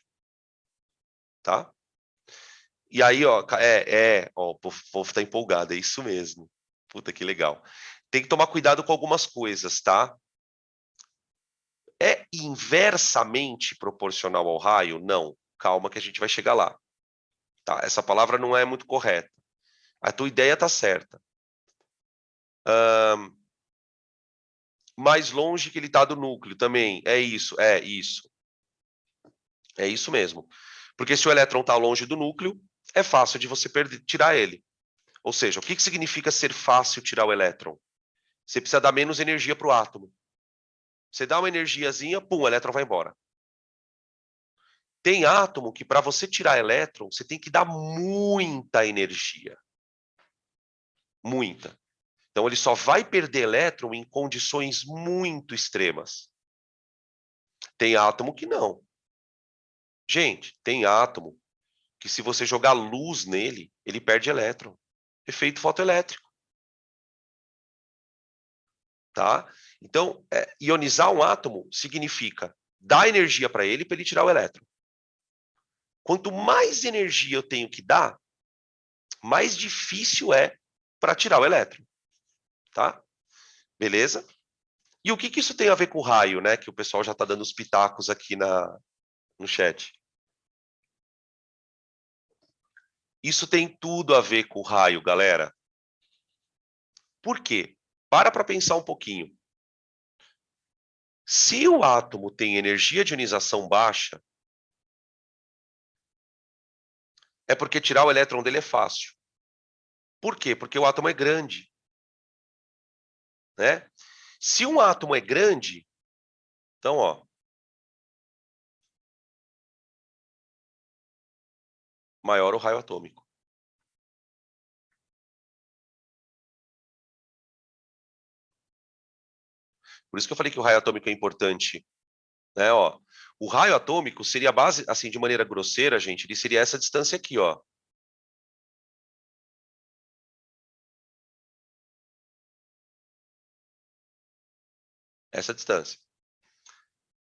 Tá? E aí, ó, o povo tá empolgado, é isso mesmo. Puta, que legal. Tem que tomar cuidado com algumas coisas, tá? É inversamente proporcional ao raio? Não. Calma que a gente vai chegar lá. Tá? Essa palavra não é muito correta. A tua ideia está certa. Mais longe que ele está do núcleo também. É isso, é isso. É isso mesmo. Porque se o elétron está longe do núcleo, é fácil de você tirar ele. Ou seja, o que significa ser fácil tirar o elétron? Você precisa dar menos energia para o átomo. Você dá uma energiazinha, pum, o elétron vai embora. Tem átomo que para você tirar elétron, você tem que dar muita energia. Muita. Então ele só vai perder elétron em condições muito extremas. Tem átomo que não. Gente, tem átomo que se você jogar luz nele, ele perde elétron. Efeito fotoelétrico. Tá? Então, ionizar um átomo significa dar energia para ele tirar o elétron. Quanto mais energia eu tenho que dar, mais difícil é para tirar o elétron. Tá? Beleza? E o que isso tem a ver com o raio, né? Que o pessoal já está dando os pitacos aqui no chat. Isso tem tudo a ver com o raio, galera. Por quê? Para pensar um pouquinho. Se o átomo tem energia de ionização baixa, é porque tirar o elétron dele é fácil. Por quê? Porque o átomo é grande. Né? Se um átomo é grande, então, ó, maior o raio atômico. Por isso que eu falei que o raio atômico é importante. Né, ó. O raio atômico seria a base, assim, de maneira grosseira, gente, ele seria essa distância aqui, ó. Essa distância.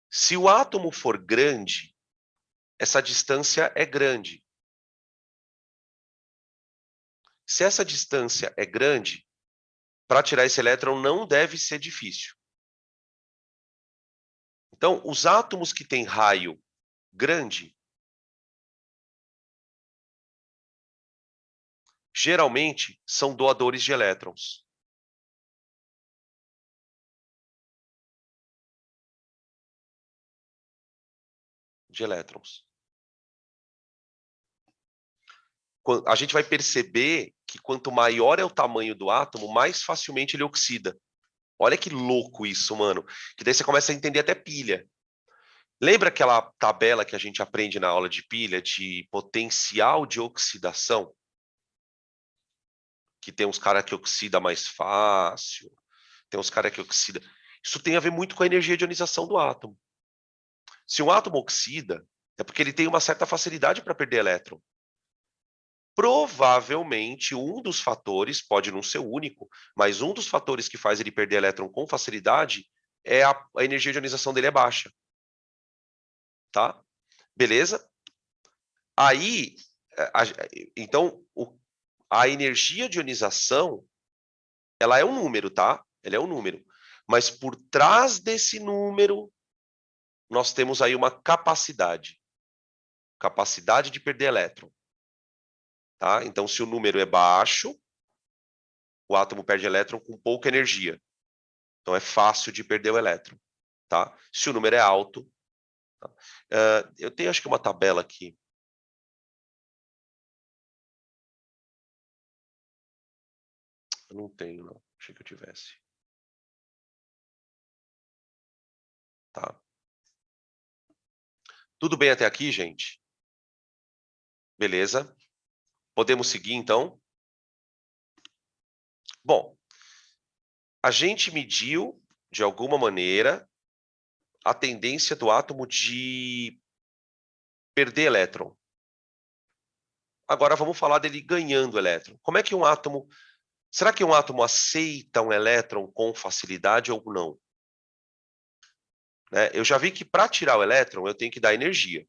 Se o átomo for grande, essa distância é grande. Se essa distância é grande, para tirar esse elétron não deve ser difícil. Então, os átomos que têm raio grande, geralmente são doadores de elétrons. A gente vai perceber que quanto maior é o tamanho do átomo, mais facilmente ele oxida. Olha que louco isso, mano. Que daí você começa a entender até pilha. Lembra aquela tabela que a gente aprende na aula de pilha de potencial de oxidação? Que tem uns caras que oxida mais fácil, tem uns caras que oxida. Isso tem a ver muito com a energia de ionização do átomo. Se um átomo oxida, é porque ele tem uma certa facilidade para perder elétron. Provavelmente, um dos fatores, pode não ser o único, mas um dos fatores que faz ele perder elétron com facilidade é a energia de ionização dele é baixa. Tá? Beleza? Aí, então, a energia de ionização, ela é um número, tá? Ela é um número. Mas por trás desse número, nós temos aí uma capacidade. Capacidade de perder elétron. Tá? Então, se o número é baixo, o átomo perde elétron com pouca energia. Então, é fácil de perder o elétron. Tá? Se o número é alto... Tá? Eu tenho, acho que, uma tabela aqui. Eu não tenho, não. Achei que eu tivesse. Tá? Tudo bem até aqui, gente? Beleza? Podemos seguir, então? Bom, a gente mediu, de alguma maneira, a tendência do átomo de perder elétron. Agora vamos falar dele ganhando elétron. Como é que um átomo... Será que um átomo aceita um elétron com facilidade ou não? Né? Eu já vi que para tirar o elétron, eu tenho que dar energia.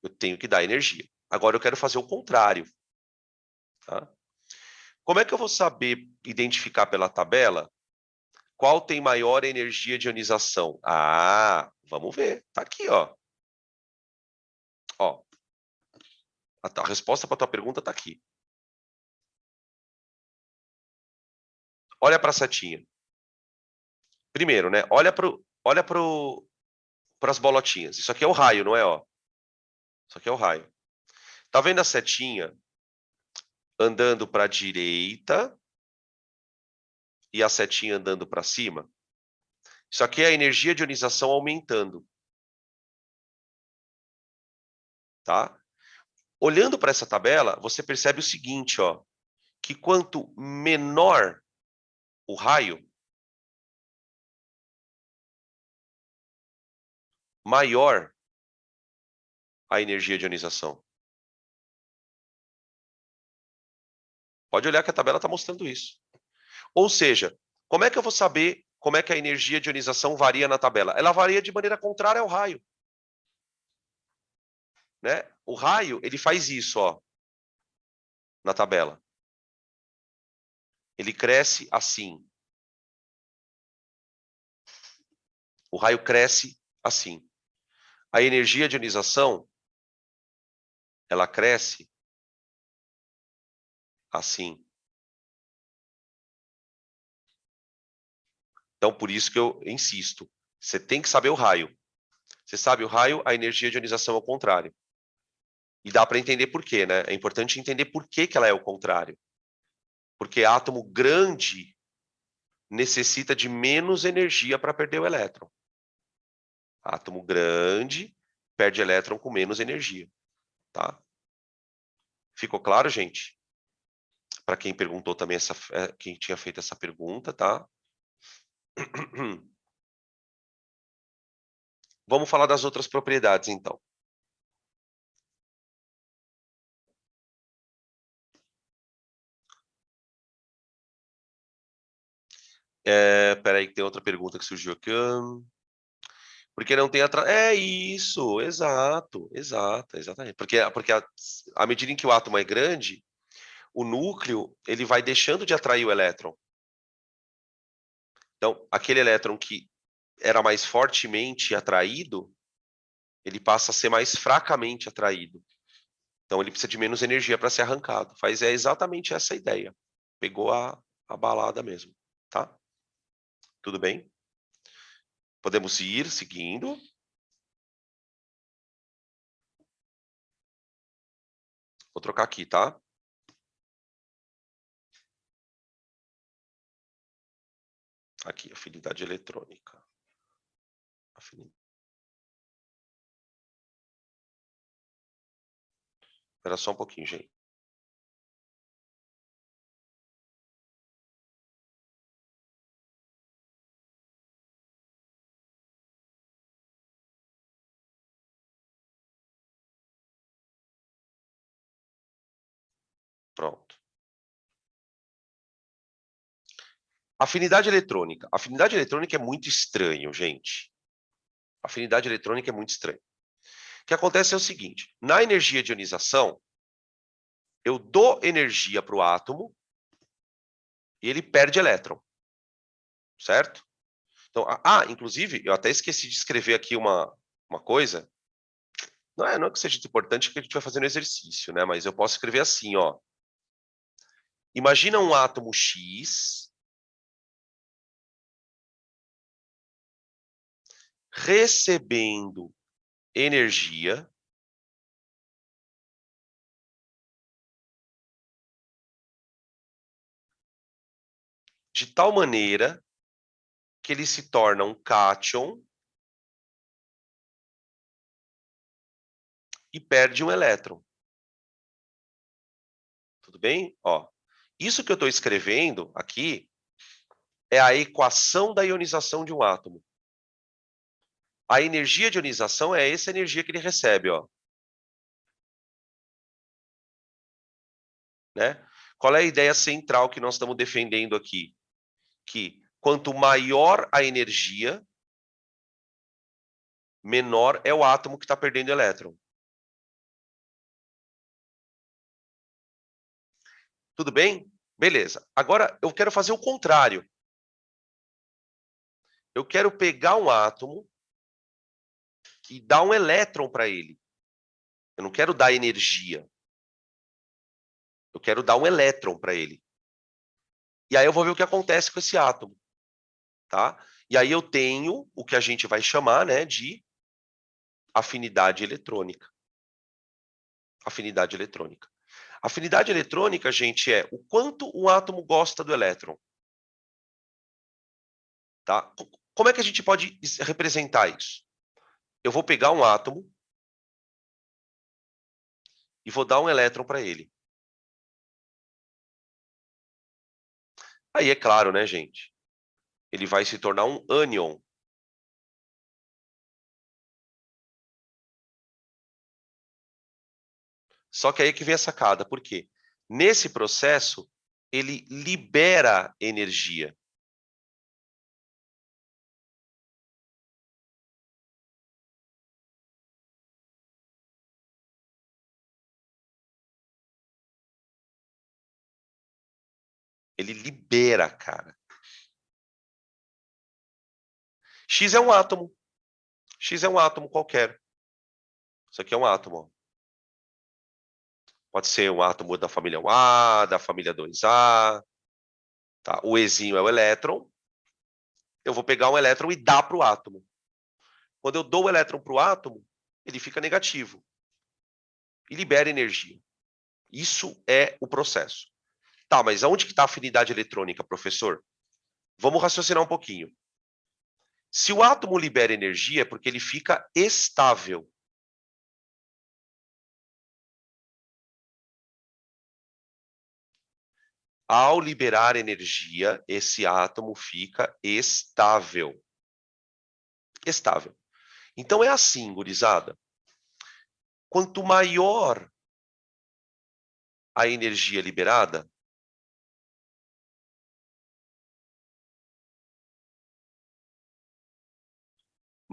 Eu tenho que dar energia. Agora eu quero fazer o contrário. Tá? Como é que eu vou saber identificar pela tabela qual tem maior energia de ionização? Ah, vamos ver. Tá aqui, ó. Ó. A resposta para a tua pergunta está aqui. Olha para a setinha. Primeiro, né? Olha para as bolotinhas. Isso aqui é o raio, não é? Ó. Isso aqui é o raio. Tá vendo a setinha andando para a direita e a setinha andando para cima? Isso aqui é a energia de ionização aumentando. Tá? Olhando para essa tabela, você percebe o seguinte, ó, que quanto menor o raio, maior a energia de ionização. Pode olhar que a tabela está mostrando isso. Ou seja, como é que eu vou saber como é que a energia de ionização varia na tabela? Ela varia de maneira contrária ao raio. Né? O raio, ele faz isso, ó, na tabela. Ele cresce assim. O raio cresce assim. A energia de ionização, ela cresce assim. Então, por isso que eu insisto. Você tem que saber o raio. Você sabe o raio, a energia de ionização é o contrário. E dá para entender por quê, né? É importante entender por que ela é o contrário. Porque átomo grande necessita de menos energia para perder o elétron. Átomo grande perde elétron com menos energia, tá? Ficou claro, gente? Para quem perguntou também, quem tinha feito essa pergunta, tá? Vamos falar das outras propriedades, então. Peraí, que tem outra pergunta que surgiu aqui. Porque não tem É isso, exato, exatamente. Porque à medida em que o átomo é grande, o núcleo ele vai deixando de atrair o elétron. Então, aquele elétron que era mais fortemente atraído, ele passa a ser mais fracamente atraído. Então, ele precisa de menos energia para ser arrancado. É exatamente essa a ideia. Pegou a balada mesmo, tá? Tudo bem? Podemos ir seguindo. Vou trocar aqui, tá? Aqui, afinidade eletrônica. Espera só um pouquinho, gente. Pronto. Afinidade eletrônica. Afinidade eletrônica é muito estranho, gente. Afinidade eletrônica é muito estranho. O que acontece é o seguinte: na energia de ionização, eu dou energia para o átomo e ele perde elétron. Certo? Então, inclusive, eu até esqueci de escrever aqui uma coisa. Não é que seja importante que a gente vai fazer no exercício, né? Mas eu posso escrever assim, ó. Imagina um átomo X recebendo energia de tal maneira que ele se torna um cátion e perde um elétron. Tudo bem? Ó, isso que eu estou escrevendo aqui é a equação da ionização de um átomo. A energia de ionização é essa energia que ele recebe, ó. Né? Qual é a ideia central que nós estamos defendendo aqui? Que quanto maior a energia, menor é o átomo que está perdendo elétron. Tudo bem? Beleza. Agora, eu quero fazer o contrário. Eu quero pegar um átomo e dar um elétron para ele. Eu não quero dar energia. Eu quero dar um elétron para ele. E aí eu vou ver o que acontece com esse átomo, tá? E aí eu tenho o que a gente vai chamar, né, de afinidade eletrônica. Afinidade eletrônica. Afinidade eletrônica, gente, é o quanto um átomo gosta do elétron. Tá? Como é que a gente pode representar isso? Eu vou pegar um átomo e vou dar um elétron para ele. Aí é claro, né, gente? Ele vai se tornar um ânion. Só que aí que vem a sacada. Por quê? Nesse processo, ele libera energia. Ele libera, cara. X é um átomo. X é um átomo qualquer. Isso aqui é um átomo. Ó. Pode ser um átomo da família 1A, da família 2A. Tá? O Ezinho é o elétron. Eu vou pegar um elétron e dar para o átomo. Quando eu dou o elétron para o átomo, ele fica negativo e libera energia. Isso é o processo. Tá, mas aonde que está a afinidade eletrônica, professor? Vamos raciocinar um pouquinho. Se o átomo libera energia, é porque ele fica estável. Ao liberar energia, esse átomo fica estável. Estável. Então é assim, gurizada. Quanto maior a energia liberada,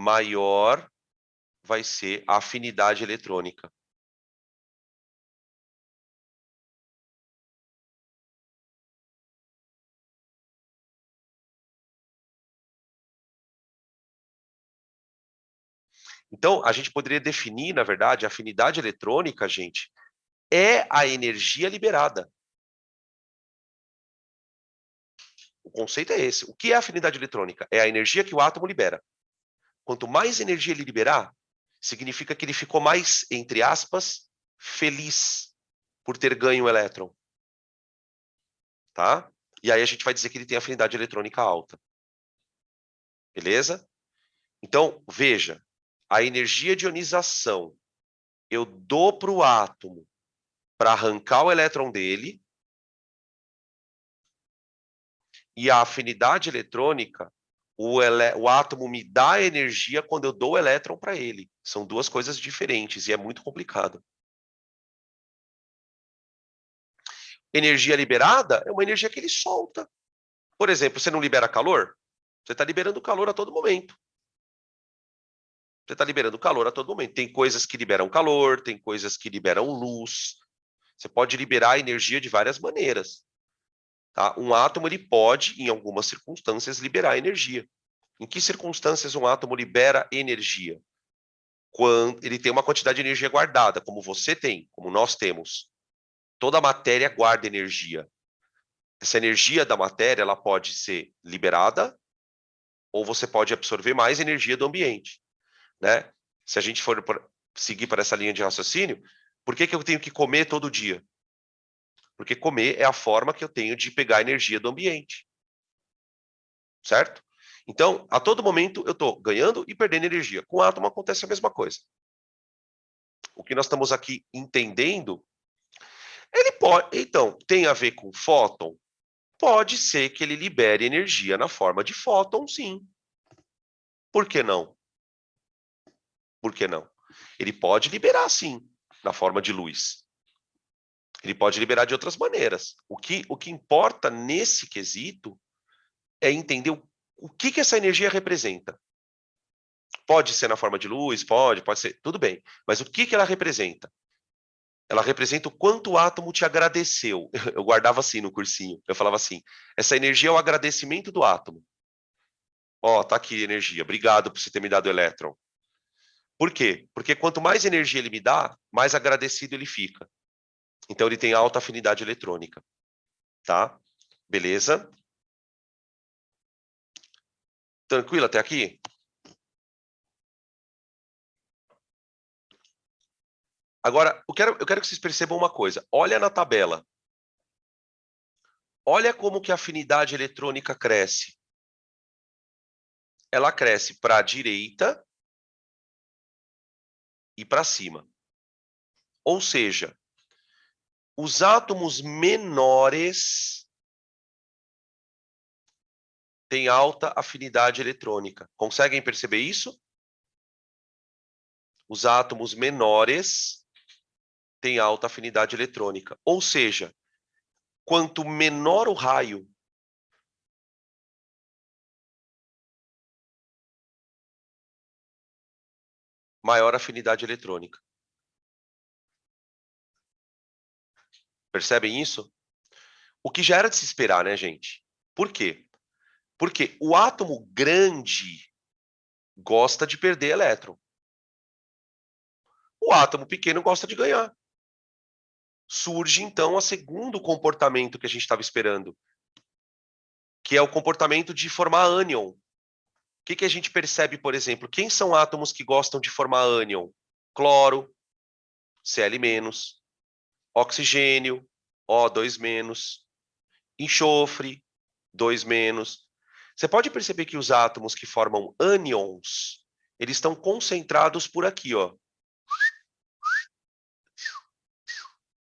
maior vai ser a afinidade eletrônica. Então, a gente poderia definir, na verdade, a afinidade eletrônica, gente, é a energia liberada. O conceito é esse. O que é afinidade eletrônica? É a energia que o átomo libera. Quanto mais energia ele liberar, significa que ele ficou mais, entre aspas, feliz por ter ganho o elétron. Tá? E aí a gente vai dizer que ele tem afinidade eletrônica alta. Beleza? Então, veja, a energia de ionização eu dou para o átomo para arrancar o elétron dele, e a afinidade eletrônica, o átomo me dá energia quando eu dou o elétron para ele. São duas coisas diferentes e é muito complicado. Energia liberada é uma energia que ele solta. Por exemplo, você não libera calor? Você está liberando calor a todo momento. Você está liberando calor a todo momento. Tem coisas que liberam calor, tem coisas que liberam luz. Você pode liberar energia de várias maneiras. Tá? Um átomo ele pode, em algumas circunstâncias, liberar energia. Em que circunstâncias um átomo libera energia? Quando ele tem uma quantidade de energia guardada, como você tem, como nós temos. Toda matéria guarda energia. Essa energia da matéria ela pode ser liberada ou você pode absorver mais energia do ambiente, né? Se a gente for seguir para essa linha de raciocínio, por que eu tenho que comer todo dia? Porque comer é a forma que eu tenho de pegar energia do ambiente, certo? Então, a todo momento eu estou ganhando e perdendo energia. Com o átomo acontece a mesma coisa. O que nós estamos aqui entendendo, ele pode, então, tem a ver com fóton? Pode ser que ele libere energia na forma de fóton, sim. Por que não? Por que não? Ele pode liberar, sim, na forma de luz. Ele pode liberar de outras maneiras. O que importa nesse quesito é entender o que essa energia representa. Pode ser na forma de luz, pode ser, tudo bem. Mas o que ela representa? Ela representa o quanto o átomo te agradeceu. Eu guardava assim no cursinho. Eu falava assim: essa energia é o agradecimento do átomo. Ó, tá aqui energia. Obrigado por você ter me dado o elétron. Por quê? Porque quanto mais energia ele me dá, mais agradecido ele fica. Então, ele tem alta afinidade eletrônica, tá? Beleza? Tranquilo até aqui? Agora, eu quero que vocês percebam uma coisa. Olha na tabela. Olha como que a afinidade eletrônica cresce. Ela cresce para a direita e para cima. Ou seja, os átomos menores têm alta afinidade eletrônica. Conseguem perceber isso? Os átomos menores têm alta afinidade eletrônica. Ou seja, quanto menor o raio, maior a afinidade eletrônica. Percebem isso? O que já era de se esperar, né, gente? Por quê? Porque o átomo grande gosta de perder elétron. O átomo pequeno gosta de ganhar. Surge, então, o segundo comportamento que a gente estava esperando, que é o comportamento de formar ânion. O que a gente percebe, por exemplo? Quem são átomos que gostam de formar ânion? Cloro, Cl-, oxigênio, O2-, enxofre, 2-. Você pode perceber que os átomos que formam ânions, eles estão concentrados por aqui, ó.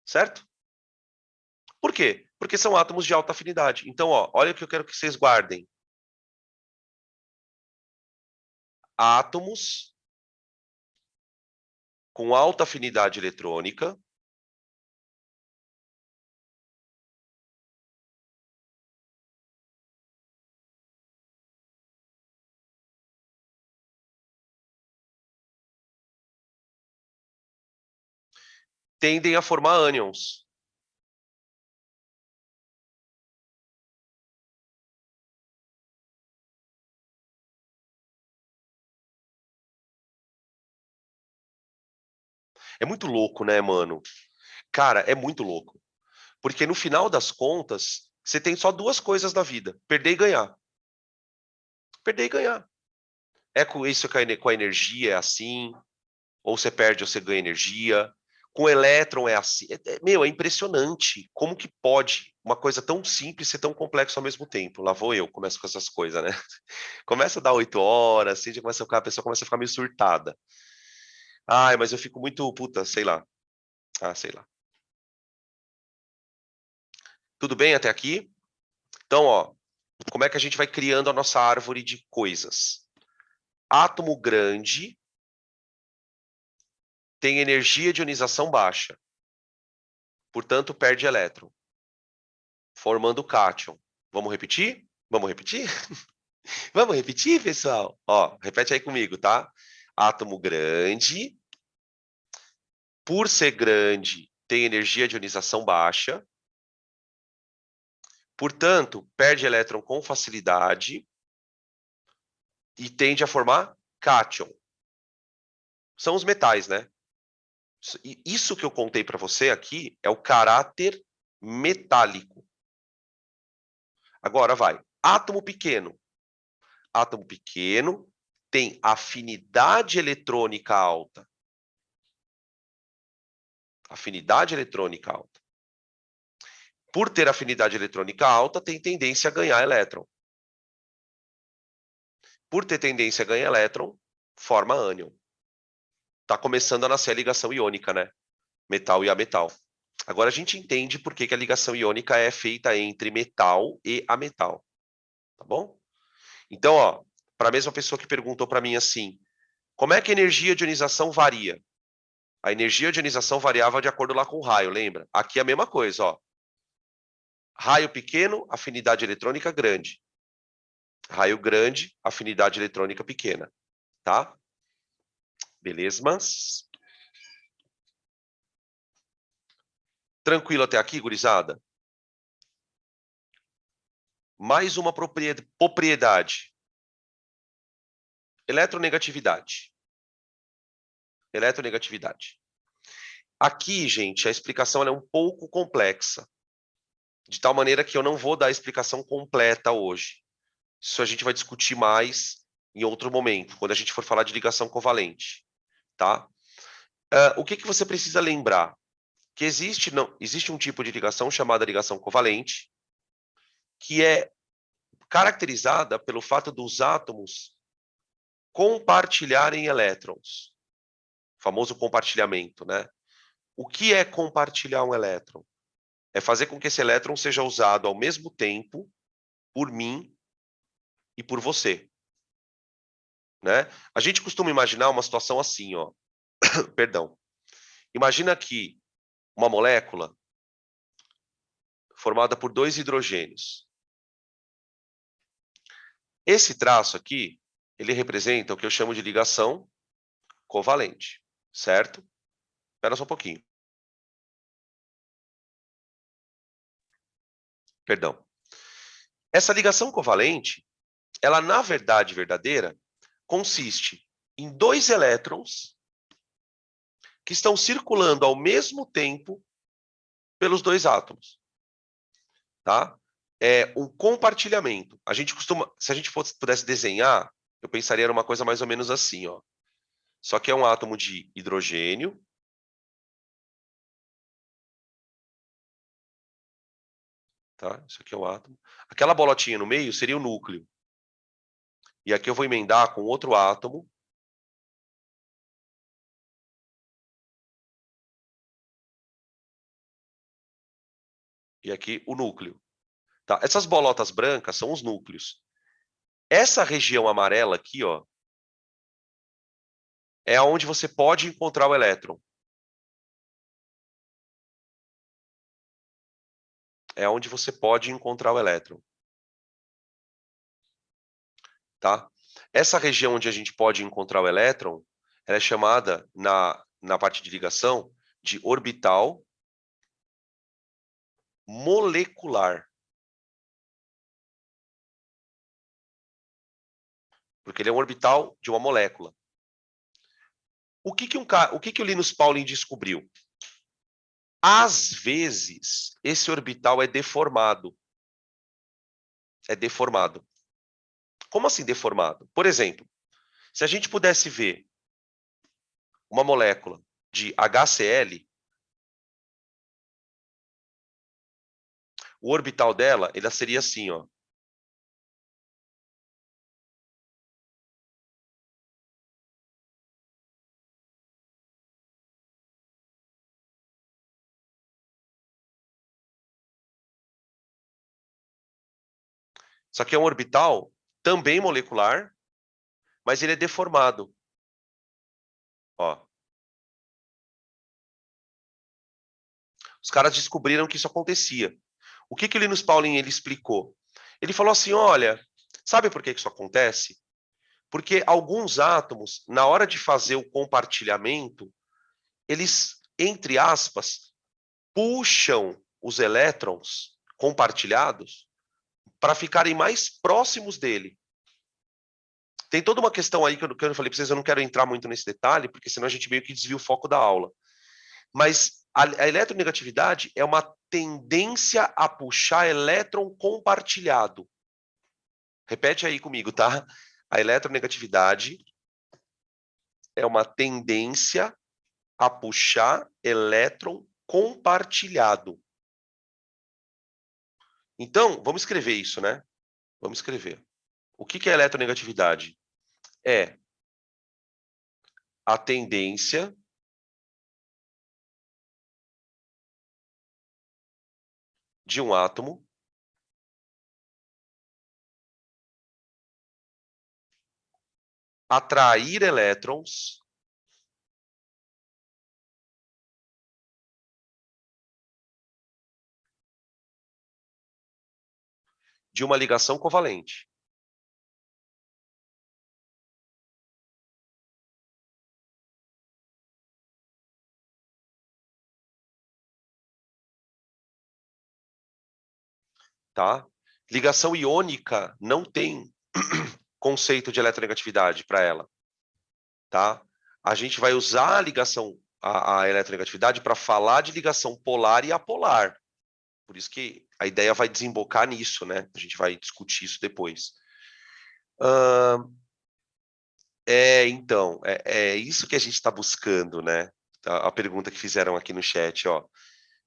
Certo? Por quê? Porque são átomos de alta afinidade. Então, ó, olha o que eu quero que vocês guardem. Átomos com alta afinidade eletrônica tendem a formar ânions. É muito louco, né, mano? Cara, é muito louco. Porque no final das contas, você tem só duas coisas na vida: perder e ganhar. Perder e ganhar. É com isso que com a energia é assim, ou você perde ou você ganha energia. Com o elétron é assim. Meu, é impressionante como que pode uma coisa tão simples ser tão complexa ao mesmo tempo. Lá vou eu, começo com essas coisas, né? Começa a dar 8 horas, assim, já começa a ficar, a pessoa começa a ficar meio surtada. Ai, mas eu fico muito, puta, sei lá. Ah, sei lá. Tudo bem até aqui? Então, ó, como é que a gente vai criando a nossa árvore de coisas? Átomo grande tem energia de ionização baixa, portanto, perde elétron, formando cátion. Vamos repetir? Vamos repetir? Vamos repetir, pessoal? Ó, repete aí comigo, tá? Átomo grande, por ser grande, tem energia de ionização baixa, portanto, perde elétron com facilidade e tende a formar cátion. São os metais, né? Isso que eu contei para você aqui é o caráter metálico. Agora vai. Átomo pequeno. Átomo pequeno tem afinidade eletrônica alta. Afinidade eletrônica alta. Por ter afinidade eletrônica alta, tem tendência a ganhar elétron. Por ter tendência a ganhar elétron, forma ânion. Está começando a nascer a ligação iônica, né? Metal e ametal. Agora a gente entende por que a ligação iônica é feita entre metal e ametal. Tá bom? Então, ó, para a mesma pessoa que perguntou para mim assim, como é que a energia de ionização varia? A energia de ionização variava de acordo lá com o raio, lembra? Aqui é a mesma coisa, ó. Raio pequeno, afinidade eletrônica grande. Raio grande, afinidade eletrônica pequena, tá? Beleza, mas... Tranquilo até aqui, gurizada? Mais uma propriedade. Eletronegatividade. Eletronegatividade. Aqui, gente, a explicação ela é um pouco complexa, de tal maneira que eu não vou dar a explicação completa hoje. Isso a gente vai discutir mais em outro momento, quando a gente for falar de ligação covalente, tá? O que você precisa lembrar? Que existe um tipo de ligação chamada ligação covalente, que é caracterizada pelo fato dos átomos compartilharem elétrons. O famoso compartilhamento, né? O que é compartilhar um elétron? É fazer com que esse elétron seja usado ao mesmo tempo por mim e por você, né? A gente costuma imaginar uma situação assim, ó. Perdão. Imagina que uma molécula formada por 2 hidrogênios. Esse traço aqui, ele representa o que eu chamo de ligação covalente, certo? Espera só um pouquinho. Perdão. Essa ligação covalente, ela na verdade verdadeira, consiste em 2 elétrons que estão circulando ao mesmo tempo pelos 2 átomos, tá? É um compartilhamento. A gente costuma, se a gente pudesse desenhar, eu pensaria numa coisa mais ou menos assim, ó. Só que é um átomo de hidrogênio, tá? Isso aqui é um átomo. Aquela bolotinha no meio seria o núcleo. E aqui eu vou emendar com outro átomo. E aqui o núcleo. Tá? Essas bolotas brancas são os núcleos. Essa região amarela aqui, ó, é onde você pode encontrar o elétron. É onde você pode encontrar o elétron. Tá? Essa região onde a gente pode encontrar o elétron, ela é chamada, na parte de ligação, de orbital molecular. Porque ele é um orbital de uma molécula. O que o Linus Pauling descobriu? Às vezes, esse orbital é deformado. É deformado. Como assim deformado? Por exemplo, se a gente pudesse ver uma molécula de HCl, o orbital dela, ela seria assim, ó. Isso aqui é um orbital também molecular, mas ele é deformado. Ó. Os caras descobriram que isso acontecia. O que o Linus Pauling ele explicou? Ele falou assim, olha, sabe por que isso acontece? Porque alguns átomos, na hora de fazer o compartilhamento, eles, entre aspas, puxam os elétrons compartilhados para ficarem mais próximos dele. Tem toda uma questão aí que eu falei para vocês, eu não quero entrar muito nesse detalhe, porque senão a gente meio que desvia o foco da aula. Mas a eletronegatividade é uma tendência a puxar elétron compartilhado. Repete aí comigo, tá? A eletronegatividade é uma tendência a puxar elétron compartilhado. Então, vamos escrever isso, né? Vamos escrever. O que é eletronegatividade? É a tendência de um átomo atrair elétrons de uma ligação covalente. Tá? Ligação iônica não tem conceito de eletronegatividade para ela. Tá? A gente vai usar a ligação a eletronegatividade para falar de ligação polar e apolar. Por isso que a ideia vai desembocar nisso, né? A gente vai discutir isso depois. Então, é isso que a gente está buscando, né? A pergunta que fizeram aqui no chat, ó.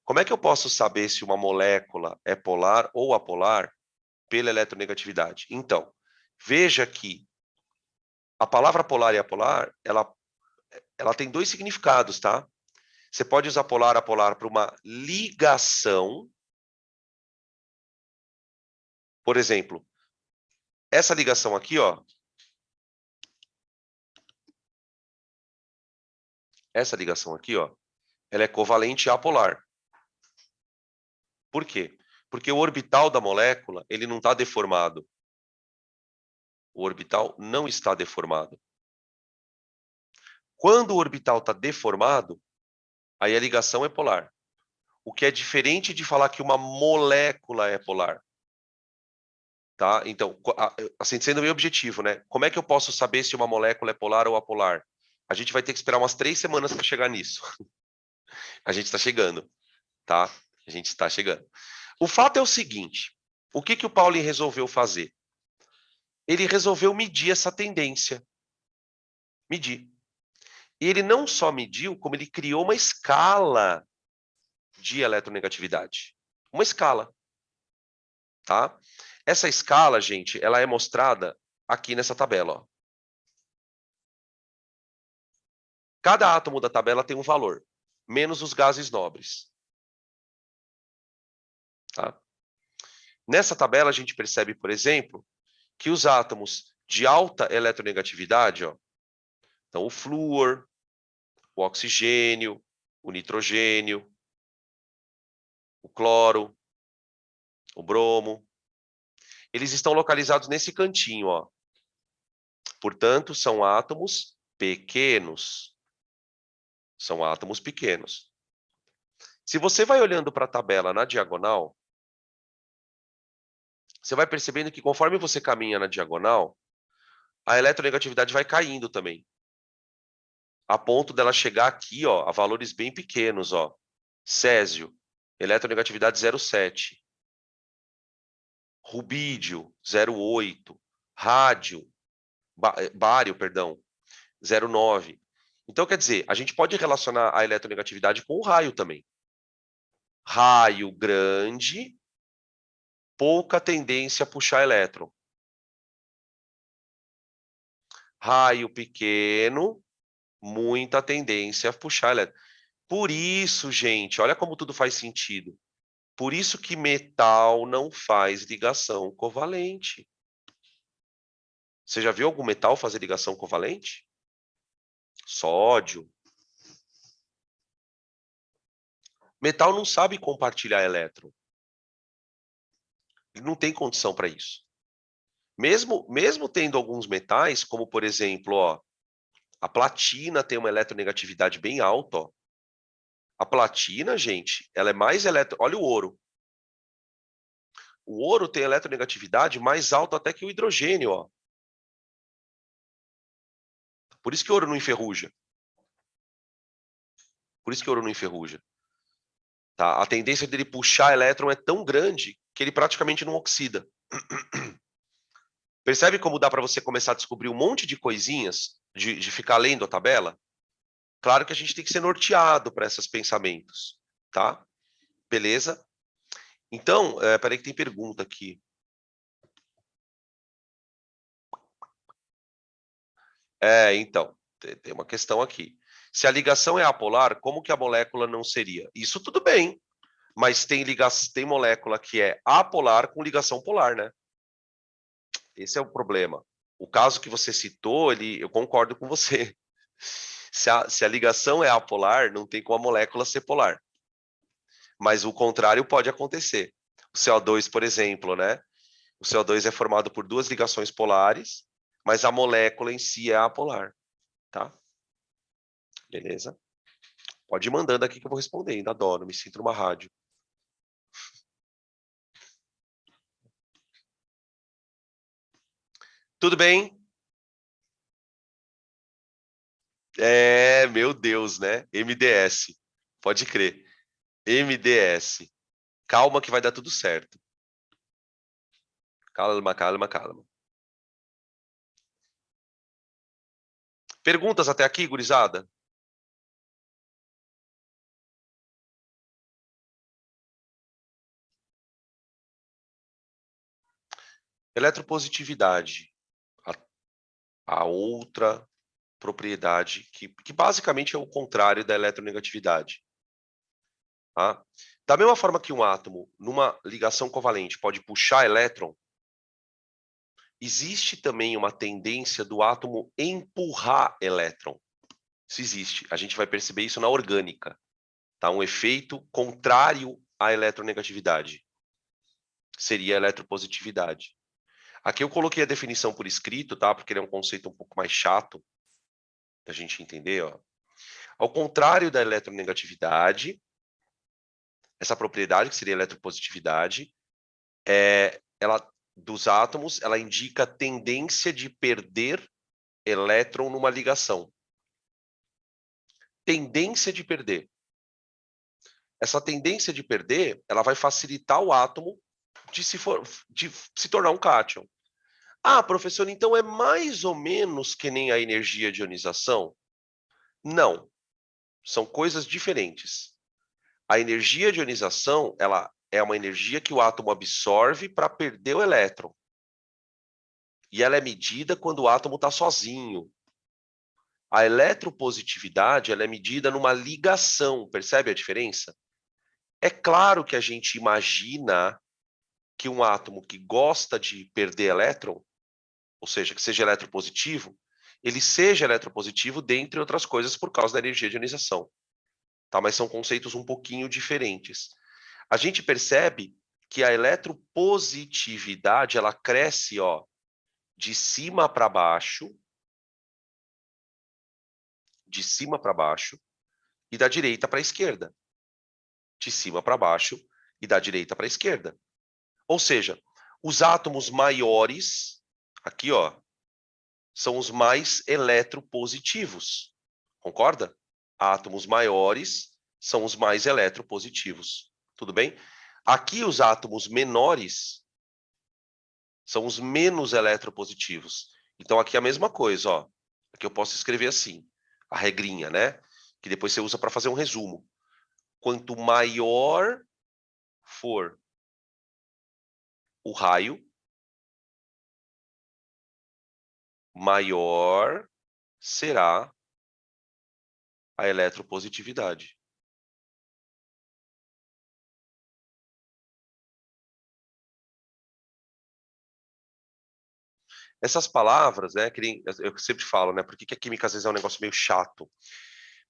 Como é que eu posso saber se uma molécula é polar ou apolar pela eletronegatividade? Então, veja que a palavra polar e apolar, ela tem dois significados, tá? Você pode usar polar, apolar para uma ligação. Por exemplo, essa ligação aqui, ó. Essa ligação aqui, ó, ela é covalente apolar. Por quê? Porque o orbital da molécula, ele não está deformado. O orbital não está deformado. Quando o orbital está deformado, aí a ligação é polar. O que é diferente de falar que uma molécula é polar. Tá? Então, assim, sendo bem objetivo, né? Como é que eu posso saber se uma molécula é polar ou apolar? A gente vai ter que esperar umas 3 semanas para chegar nisso. A gente está chegando, tá? A gente está chegando. O fato é o seguinte: o que o Pauling resolveu fazer? Ele resolveu medir essa tendência. Medir. E ele não só mediu, como ele criou uma escala de eletronegatividade. Uma escala, tá? Essa escala, gente, ela é mostrada aqui nessa tabela, ó. Cada átomo da tabela tem um valor, menos os gases nobres. Tá? Nessa tabela, a gente percebe, por exemplo, que os átomos de alta eletronegatividade, ó, então o flúor, o oxigênio, o nitrogênio, o cloro, o bromo, eles estão localizados nesse cantinho, ó. Portanto, são átomos pequenos. São átomos pequenos. Se você vai olhando para a tabela na diagonal, você vai percebendo que conforme você caminha na diagonal, a eletronegatividade vai caindo também. A ponto dela chegar aqui, ó, a valores bem pequenos, ó. Césio, eletronegatividade 0,7. Rubídio, 0,8. Rádio, bário, perdão, 0,9. Então, quer dizer, a gente pode relacionar a eletronegatividade com o raio também. Raio grande, pouca tendência a puxar elétron. Raio pequeno, muita tendência a puxar elétron. Por isso, gente, olha como tudo faz sentido. Por isso que metal não faz ligação covalente. Você já viu algum metal fazer ligação covalente? Sódio. Metal não sabe compartilhar elétron. Ele não tem condição para isso. Mesmo tendo alguns metais, como por exemplo, ó, a platina tem uma eletronegatividade bem alta, ó. A platina, gente, ela é mais eletro... Olha o ouro. O ouro tem eletronegatividade mais alta até que o hidrogênio, ó. Por isso que o ouro não enferruja. Por isso que o ouro não enferruja. Tá? A tendência dele puxar elétron é tão grande que ele praticamente não oxida. Percebe como dá para você começar a descobrir um monte de coisinhas de ficar lendo a tabela? Claro que a gente tem que ser norteado para esses pensamentos, tá? Beleza? Então, peraí que tem pergunta aqui. Então, tem uma questão aqui. Se a ligação é apolar, como que a molécula não seria? Isso tudo bem, mas tem molécula que é apolar com ligação polar, né? Esse é o problema. O caso que você citou, eu concordo com você. Se a ligação é apolar, não tem como a molécula ser polar. Mas o contrário pode acontecer. O CO2, por exemplo, né? O CO2 é formado por duas ligações polares, mas a molécula em si é apolar, tá? Beleza? Pode ir mandando aqui que eu vou responder, ainda adoro, me sinto numa rádio. Tudo bem? Meu Deus, né? MDS. Pode crer. MDS. Calma que vai dar tudo certo. Calma, calma, calma. Perguntas até aqui, gurizada? Eletropositividade. A outra propriedade que basicamente é o contrário da eletronegatividade. Tá? Da mesma forma que um átomo, numa ligação covalente, pode puxar elétron, existe também uma tendência do átomo empurrar elétron. Isso existe. A gente vai perceber isso na orgânica. Tá? Um efeito contrário à eletronegatividade. Seria a eletropositividade. Aqui eu coloquei a definição por escrito, tá? Porque ele é um conceito um pouco mais chato da gente entender. Ó. Ao contrário da eletronegatividade, essa propriedade, que seria a eletropositividade, ela, dos átomos, ela indica tendência de perder elétron numa ligação. Tendência de perder. Essa tendência de perder, ela vai facilitar o átomo de se tornar um cátion. Ah, professor, então é mais ou menos que nem a energia de ionização? Não, são coisas diferentes. A energia de ionização, ela é uma energia que o átomo absorve para perder o elétron. E ela é medida quando o átomo está sozinho. A eletropositividade, ela é medida numa ligação, percebe a diferença? É claro que a gente imagina que um átomo que gosta de perder elétron, ou seja, que seja eletropositivo, ele seja eletropositivo, dentre outras coisas, por causa da energia de ionização. Tá? Mas são conceitos um pouquinho diferentes. A gente percebe que a eletropositividade, ela cresce, ó, de cima para baixo, e da direita para a esquerda. De cima para baixo e da direita para a esquerda. Ou seja, os átomos maiores, aqui, ó, são os mais eletropositivos. Concorda? Átomos maiores são os mais eletropositivos. Tudo bem? Aqui, os átomos menores são os menos eletropositivos. Então, aqui é a mesma coisa, ó. Aqui eu posso escrever assim, a regrinha, né? Que depois você usa para fazer um resumo. Quanto maior for o raio, maior será a eletropositividade. Essas palavras, né, que eu sempre falo, né, por que a química às vezes é um negócio meio chato?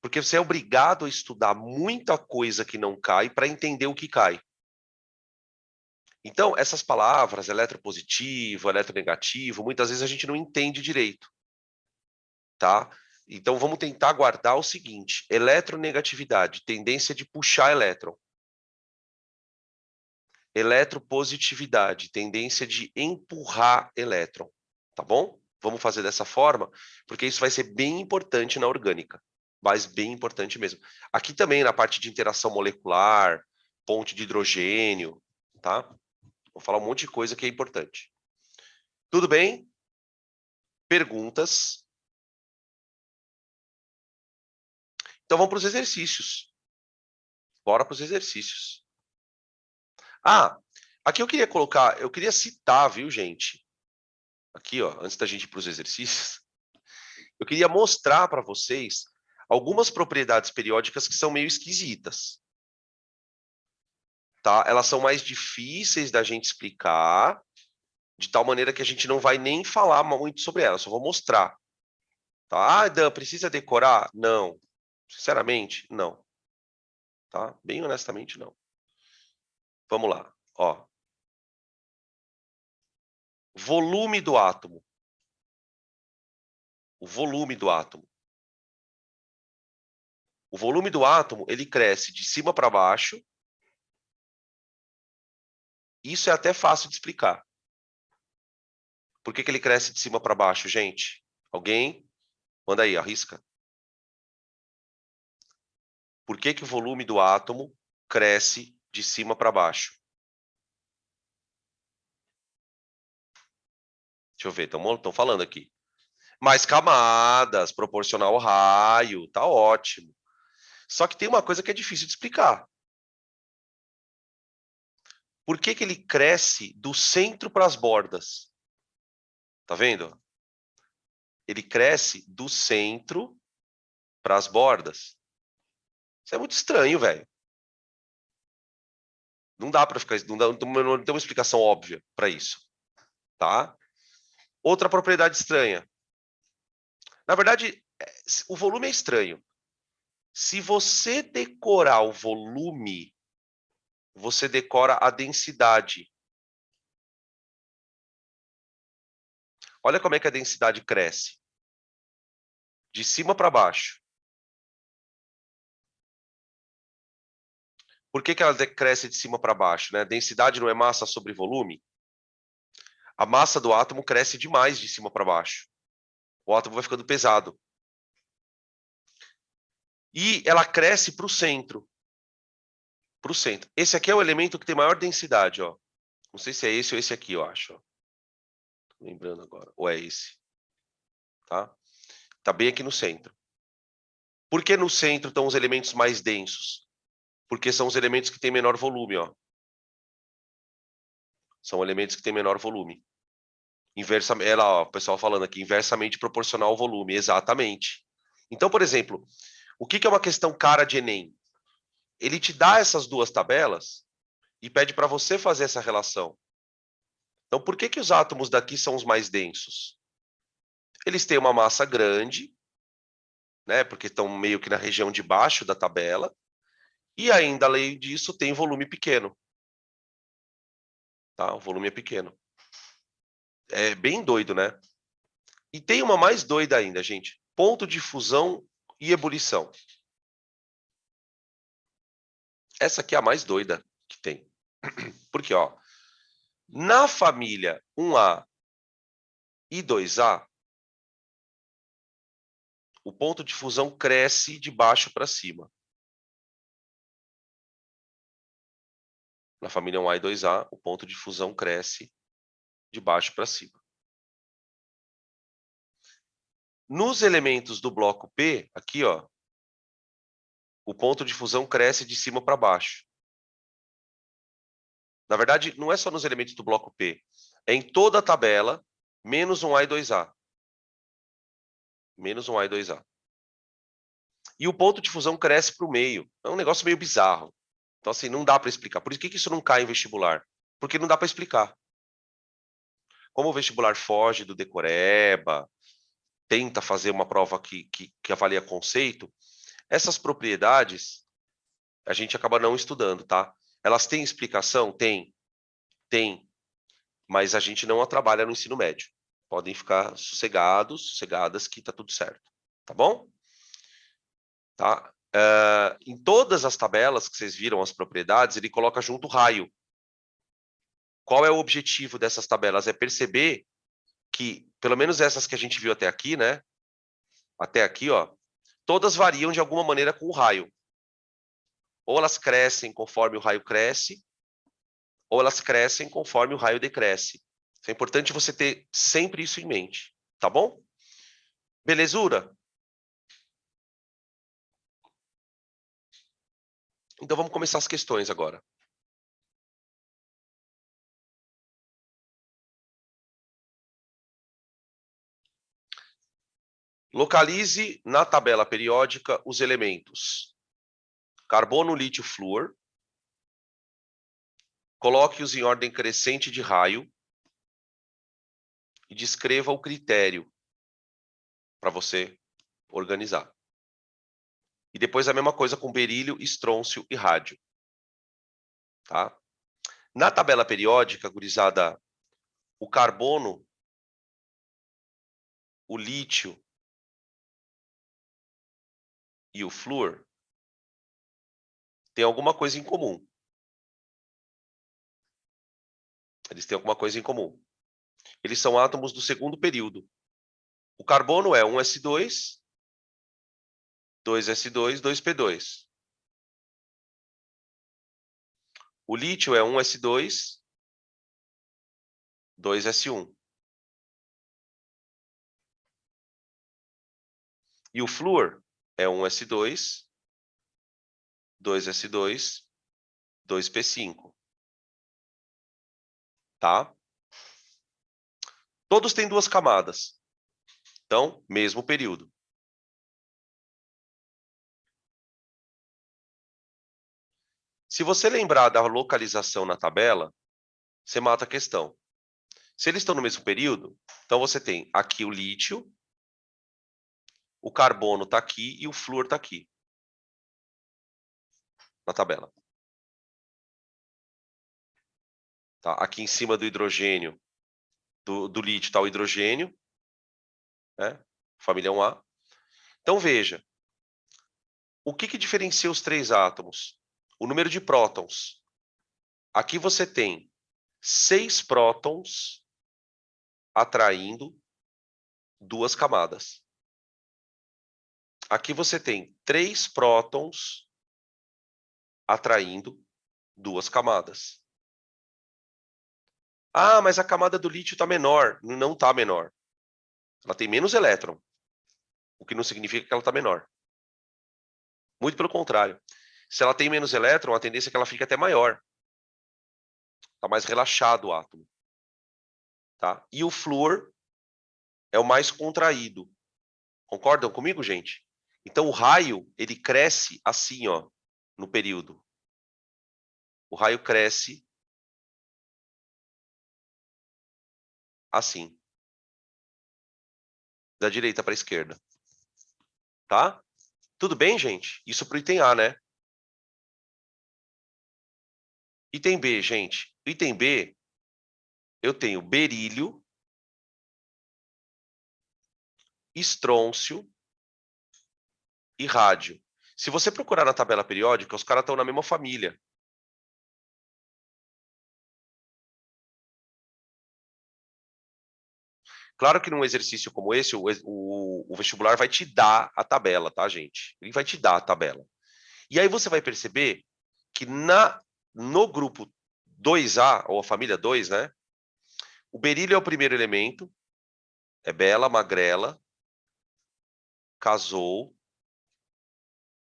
Porque você é obrigado a estudar muita coisa que não cai para entender o que cai. Então, essas palavras, eletropositivo, eletronegativo, muitas vezes a gente não entende direito, tá? Então, vamos tentar guardar o seguinte: eletronegatividade, tendência de puxar elétron. Eletropositividade, tendência de empurrar elétron, tá bom? Vamos fazer dessa forma, porque isso vai ser bem importante na orgânica, mas bem importante mesmo. Aqui também na parte de interação molecular, ponte de hidrogênio, tá? Vou falar um monte de coisa que é importante. Tudo bem? Perguntas? Então vamos para os exercícios. Bora para os exercícios. Ah, aqui eu queria citar, viu, gente? Aqui, ó, antes da gente ir para os exercícios, eu queria mostrar para vocês algumas propriedades periódicas que são meio esquisitas. Tá? Elas são mais difíceis da gente explicar, de tal maneira que a gente não vai nem falar muito sobre elas, só vou mostrar. Tá? Ah, Dan, precisa decorar? Não. Sinceramente, não. Tá? Bem honestamente, não. Vamos lá. Ó. Volume do átomo. O volume do átomo. O volume do átomo, ele cresce de cima para baixo. Isso é até fácil de explicar. Por que ele cresce de cima para baixo, gente? Alguém? Manda aí, arrisca. Por que que o volume do átomo cresce de cima para baixo? Deixa eu ver, estão falando aqui. Mais camadas, proporcional ao raio, tá ótimo. Só que tem uma coisa que é difícil de explicar. Por que que ele cresce do centro para as bordas? Tá vendo? Ele cresce do centro para as bordas. Isso é muito estranho, velho. Não dá para ficar, não tem uma explicação óbvia para isso, tá? Outra propriedade estranha. Na verdade, o volume é estranho. Se você decorar o volume, você decora a densidade. Olha como é que a densidade cresce. De cima para baixo. Por que que ela cresce de cima para baixo, né? Densidade não é massa sobre volume? A massa do átomo cresce demais de cima para baixo. O átomo vai ficando pesado. E ela cresce para o centro. Para o centro. Esse aqui é o elemento que tem maior densidade, ó. Não sei se é esse ou esse aqui, eu acho. Ó. Tô lembrando agora. Ou é esse. Tá? Tá bem aqui no centro. Por que no centro estão os elementos mais densos? Porque são os elementos que têm menor volume, ó. São elementos que têm menor volume. Inversamente, ela, ó, o pessoal falando aqui, inversamente proporcional ao volume, exatamente. Então, por exemplo, o que é uma questão cara de Enem? Ele te dá essas duas tabelas e pede para você fazer essa relação. Então, por que os átomos daqui são os mais densos? Eles têm uma massa grande, né, porque estão meio que na região de baixo da tabela, e ainda, além disso, tem volume pequeno. Tá? O volume é pequeno. É bem doido, né? E tem uma mais doida ainda, gente. Ponto de fusão e ebulição. Essa aqui é a mais doida que tem. Porque, ó, na família 1A e 2A, o ponto de fusão cresce de baixo para cima. Na família 1A e 2A, o ponto de fusão cresce de baixo para cima. Nos elementos do bloco P, aqui, ó, o ponto de fusão cresce de cima para baixo. Na verdade, não é só nos elementos do bloco P. É em toda a tabela, menos 1A e 2A. Menos 1A e 2A. E o ponto de fusão cresce para o meio. É um negócio meio bizarro. Então, assim, não dá para explicar. Por isso que isso não cai em vestibular? Porque não dá para explicar. Como o vestibular foge do decoreba, tenta fazer uma prova que avalia conceito, essas propriedades a gente acaba não estudando, tá? Elas têm explicação? Tem. Tem. Mas a gente não a trabalha no ensino médio. Podem ficar sossegados, sossegadas, que tá tudo certo. Tá bom? Tá? Em todas as tabelas que vocês viram as propriedades, ele coloca junto o raio. Qual é o objetivo dessas tabelas? É perceber que, pelo menos essas que a gente viu até aqui, né? Até aqui, ó, todas variam de alguma maneira com o raio. Ou elas crescem conforme o raio cresce, ou elas crescem conforme o raio decresce. É importante você ter sempre isso em mente, tá bom? Belezura? Então vamos começar as questões agora. Localize na tabela periódica os elementos carbono, lítio, flúor. Coloque-os em ordem crescente de raio e descreva o critério para você organizar. E depois a mesma coisa com berílio, estrôncio e rádio. Tá? Na tabela periódica, gurizada, o carbono, o lítio e o flúor têm alguma coisa em comum. Eles têm alguma coisa em comum. Eles são átomos do segundo período. O carbono é 1s2, 2s2, 2p2. O lítio é 1s2, 2s1. E o flúor é 1s2, 2s2, 2p5. Tá? Todos têm duas camadas. Então, mesmo período. Se você lembrar da localização na tabela, você mata a questão. Se eles estão no mesmo período, então você tem aqui o lítio, o carbono está aqui e o flúor está aqui, na tabela. Tá? Aqui em cima do hidrogênio, do lítio, está o hidrogênio, né? Família 1A. Então, veja, o que diferencia os três átomos? O número de prótons. Aqui você tem 6 prótons atraindo duas camadas. Aqui você tem 3 prótons atraindo duas camadas. Ah, mas a camada do lítio está menor. Não está menor. Ela tem menos elétron, o que não significa que ela está menor. Muito pelo contrário. Se ela tem menos elétron, a tendência é que ela fique até maior. Está mais relaxado o átomo. Tá? E o flúor é o mais contraído. Concordam comigo, gente? Então, o raio, ele cresce assim, ó, no período. O raio cresce assim, da direita para a esquerda. Tá? Tudo bem, gente? Isso para o item A, né? Item B, gente. Item B, eu tenho berílio, estrôncio e rádio. Se você procurar na tabela periódica, os caras estão na mesma família. Claro que num exercício como esse, o vestibular vai te dar a tabela, tá, gente? Ele vai te dar a tabela. E aí você vai perceber que no grupo 2A, ou a família 2, né? O berílio é o primeiro elemento, é bela, magrela, casou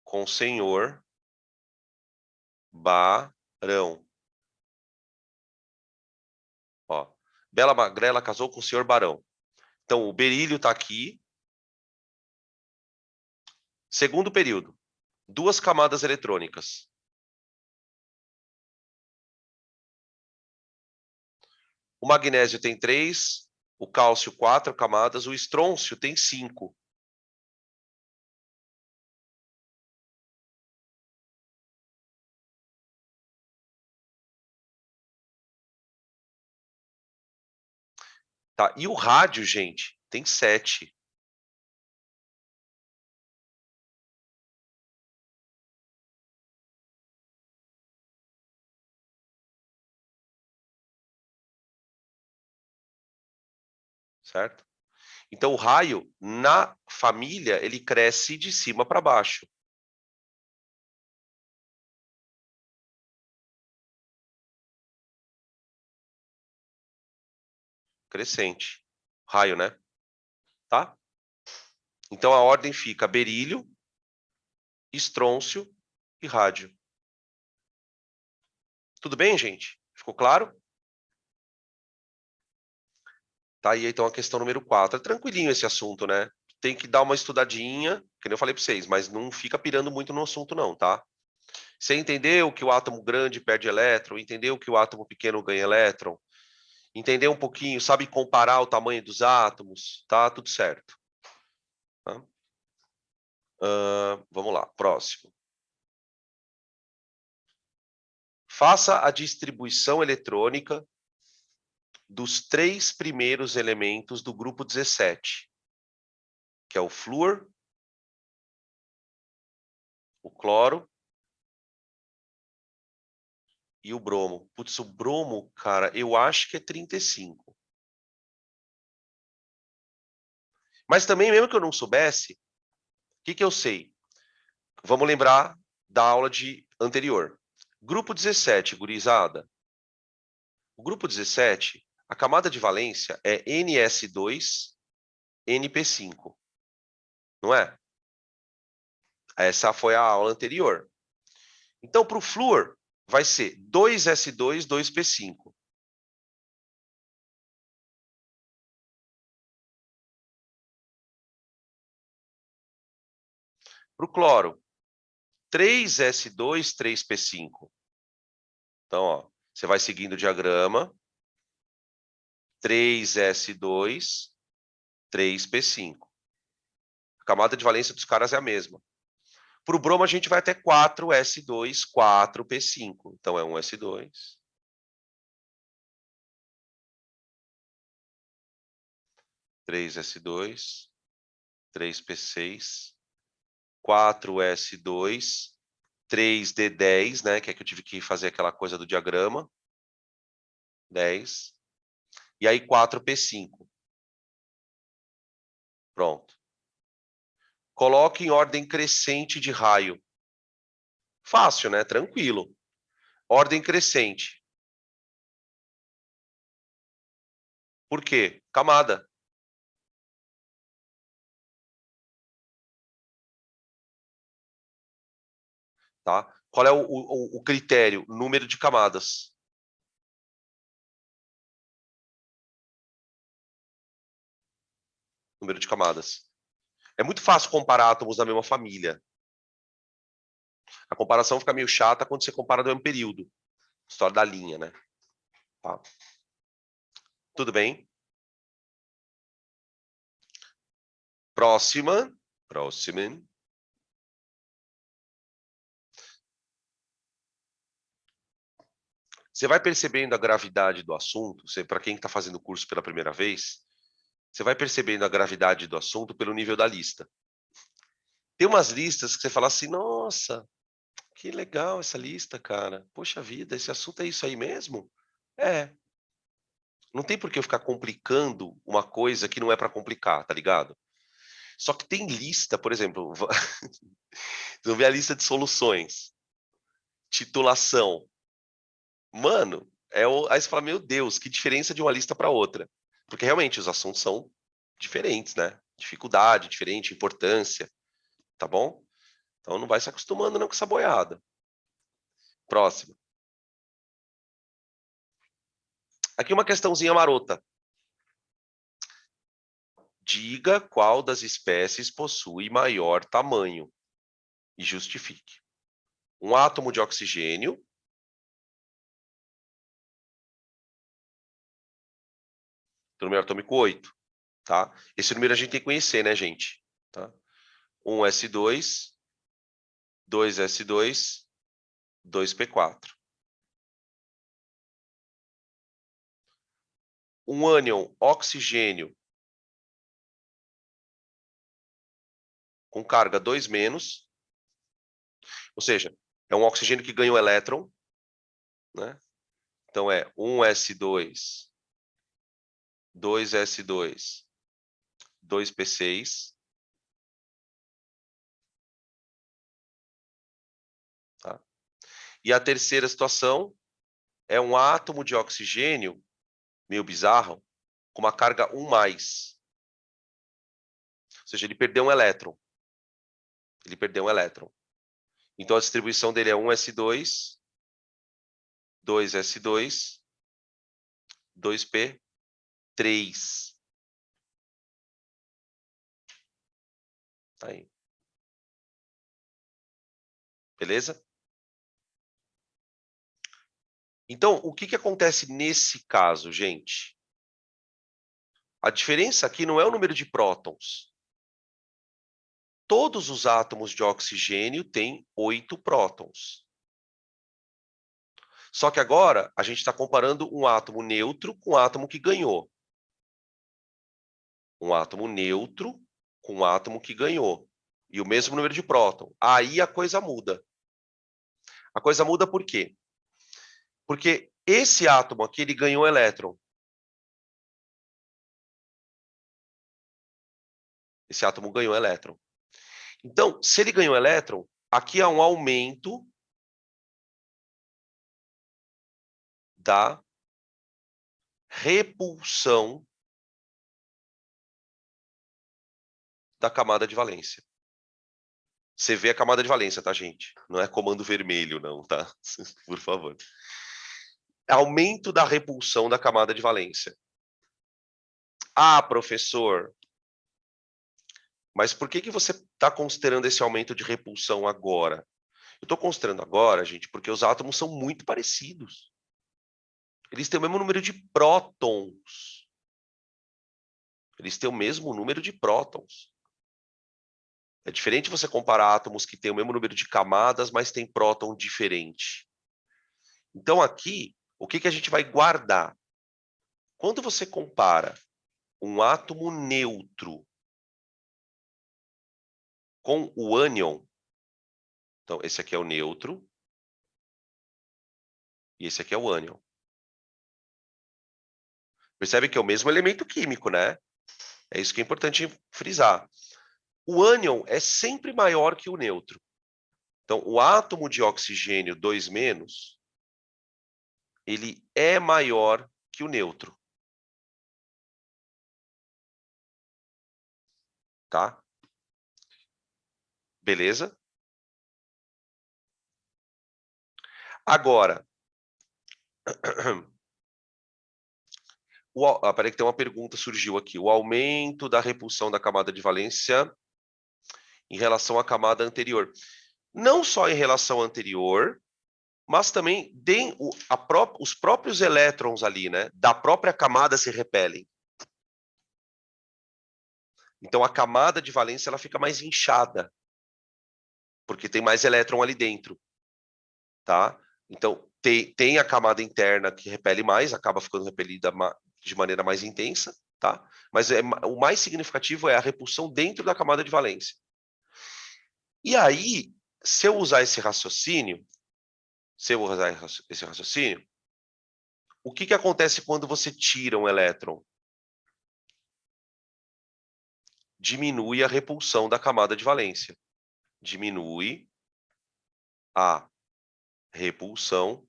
com o senhor Barão. Ó, bela, magrela, casou com o senhor Barão. Então, o berílio está aqui. Segundo período, duas camadas eletrônicas. O magnésio tem 3, o cálcio 4 camadas, o estrôncio tem 5. Tá? E o rádio, gente, tem 7. Certo? Então, o raio, na família, ele cresce de cima para baixo. Crescente. Raio, né? Tá? Então, a ordem fica berílio, estrôncio e rádio. Tudo bem, gente? Ficou claro? Tá aí, então, a questão número 4. É tranquilinho esse assunto, né? Tem que dar uma estudadinha, que nem eu falei para vocês, mas não fica pirando muito no assunto não, tá? Você entendeu que o átomo grande perde elétron, entendeu que o átomo pequeno ganha elétron, entendeu um pouquinho, sabe comparar o tamanho dos átomos, tá? Tudo certo. Tá? Vamos lá, próximo. Faça a distribuição eletrônica dos 3 primeiros elementos do grupo 17, que é o flúor, o cloro e o bromo. Putz, o bromo, cara, eu acho que é 35. Mas também, mesmo que eu não soubesse, o que eu sei? Vamos lembrar da aula anterior. Grupo 17, gurizada. O grupo 17, a camada de valência é NS2, NP5. Não é? Essa foi a aula anterior. Então, para o flúor, vai ser 2S2, 2P5. Para o cloro, 3S2, 3P5. Então, ó, você vai seguindo o diagrama. 3S2, 3P5. A camada de valência dos caras é a mesma. Para o bromo, a gente vai até 4S2, 4P5. Então, é 1S2. 3S2, 3P6, 4S2, 3D10, né? Que é que eu tive que fazer aquela coisa do diagrama. 10. E aí 4P5. Pronto. Coloque em ordem crescente de raio. Fácil, né? Tranquilo. Ordem crescente. Por quê? Camada. Tá? Qual é o critério? Número de camadas. Número de camadas. É muito fácil comparar átomos da mesma família. A comparação fica meio chata quando você compara do mesmo período. História da linha, né? Tá. Tudo bem? Próxima. Próxima. Você vai percebendo a gravidade do assunto, para quem está fazendo o curso pela primeira vez, você vai percebendo a gravidade do assunto pelo nível da lista. Tem umas listas que você fala assim, nossa, que legal essa lista, cara. Poxa vida, esse assunto é isso aí mesmo? É. Não tem por que eu ficar complicando uma coisa que não é para complicar, tá ligado? Só que tem lista, por exemplo, você vê a lista de soluções, titulação. Mano, aí você fala, meu Deus, que diferença de uma lista para outra. Porque realmente os assuntos são diferentes, né? Dificuldade diferente, importância, tá bom? Então não vai se acostumando não com essa boiada. Próximo. Aqui uma questãozinha marota. Diga qual das espécies possui maior tamanho e justifique. Um átomo de oxigênio, número atômico 8, tá? Esse número a gente tem que conhecer, né, gente? Tá? 1s2, 2s2, 2p4. Um ânion oxigênio com carga 2 menos, ou seja, é um oxigênio que ganha um elétron, né? Então é 1s2, 2s2, 2p6, tá? E a terceira situação é um átomo de oxigênio, meio bizarro, com uma carga 1 mais. Ou seja, ele perdeu um elétron. Ele perdeu um elétron. Então a distribuição dele é 1s2, 2s2, 2p3. Tá aí. Beleza? Então, o que acontece nesse caso, gente? A diferença aqui não é o número de prótons. Todos os átomos de oxigênio têm 8 prótons. Só que agora a gente está comparando um átomo neutro com um átomo que ganhou. Um átomo neutro com um átomo que ganhou. E o mesmo número de próton. Aí a coisa muda. A coisa muda por quê? Porque esse átomo aqui, ele ganhou um elétron. Esse átomo ganhou um elétron. Então, se ele ganhou um elétron, aqui há um aumento da repulsão da camada de valência. Você vê a camada de valência, tá, gente? Não é comando vermelho, não, tá? Por favor. Aumento da repulsão da camada de valência. Ah, professor, mas por que você está considerando esse aumento de repulsão agora? Eu estou considerando agora, gente, porque os átomos são muito parecidos. Eles têm o mesmo número de prótons. Eles têm o mesmo número de prótons. É diferente você comparar átomos que têm o mesmo número de camadas, mas têm próton diferente. Então, aqui, o que a gente vai guardar? Quando você compara um átomo neutro com o ânion, então, esse aqui é o neutro, e esse aqui é o ânion. Percebe que é o mesmo elemento químico, né? É isso que é importante frisar. O ânion é sempre maior que o neutro. Então, o átomo de oxigênio 2-, ele é maior que o neutro. Tá? Beleza? Agora, peraí que tem uma pergunta surgiu aqui. O aumento da repulsão da camada de valência em relação à camada anterior. Não só em relação à anterior, mas também os próprios elétrons ali, né, da própria camada se repelem. Então, a camada de valência ela fica mais inchada, porque tem mais elétron ali dentro. Tá? Então, tem a camada interna que repele mais, acaba ficando repelida de maneira mais intensa, tá? Mas o mais significativo é a repulsão dentro da camada de valência. E aí, se eu usar esse raciocínio, o que acontece quando você tira um elétron? Diminui a repulsão da camada de valência. Diminui a repulsão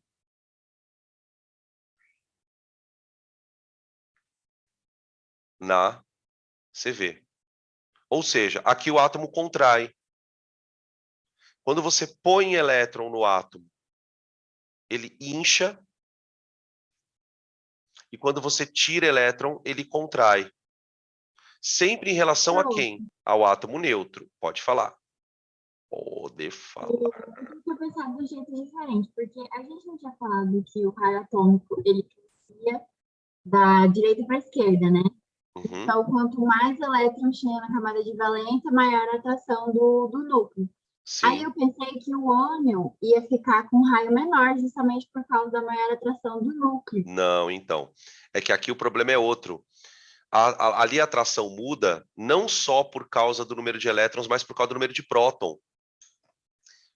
na CV. Ou seja, aqui o átomo contrai. Quando você põe elétron no átomo, ele incha, e quando você tira elétron, ele contrai. Sempre em relação a quem? Ao átomo neutro. Pode falar. Pode falar. Eu tinha pensado de um jeito diferente, porque a gente não tinha falado que o raio atômico ele crescia da direita para a esquerda, né? Uhum. Então, quanto mais elétrons tinha na camada de valência, maior a atração do núcleo. Aí Sim. eu pensei que o ânion ia ficar com um raio menor, justamente por causa da maior atração do núcleo. Não, então. É que aqui o problema é outro. Ali a atração muda não só por causa do número de elétrons, mas por causa do número de próton.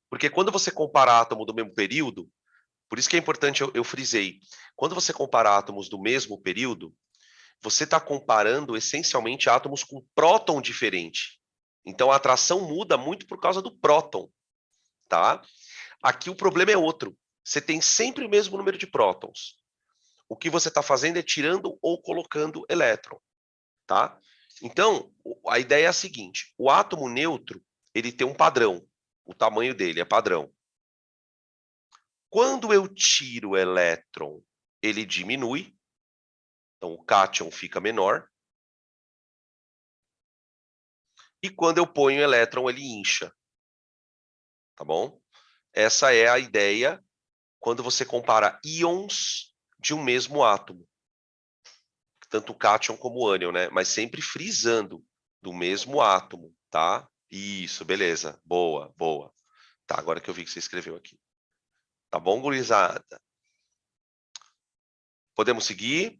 Porque quando você compara átomos do mesmo período, por isso que é importante, eu frisei, quando você compara átomos do mesmo período, você está comparando essencialmente átomos com próton diferente. Então a atração muda muito por causa do próton, tá? Aqui o problema é outro. Você tem sempre o mesmo número de prótons. O que você está fazendo é tirando ou colocando elétron, tá? Então, a ideia é a seguinte: o átomo neutro ele tem um padrão, o tamanho dele é padrão. Quando eu tiro o elétron, ele diminui, então o cátion fica menor. E quando eu ponho o elétron, ele incha, tá bom? Essa é a ideia quando você compara íons de um mesmo átomo, tanto o cátion como o ânion, né? Mas sempre frisando do mesmo átomo, tá? Isso, beleza. Boa, boa. Tá, agora que eu vi que você escreveu aqui. Tá bom, gurizada? Podemos seguir?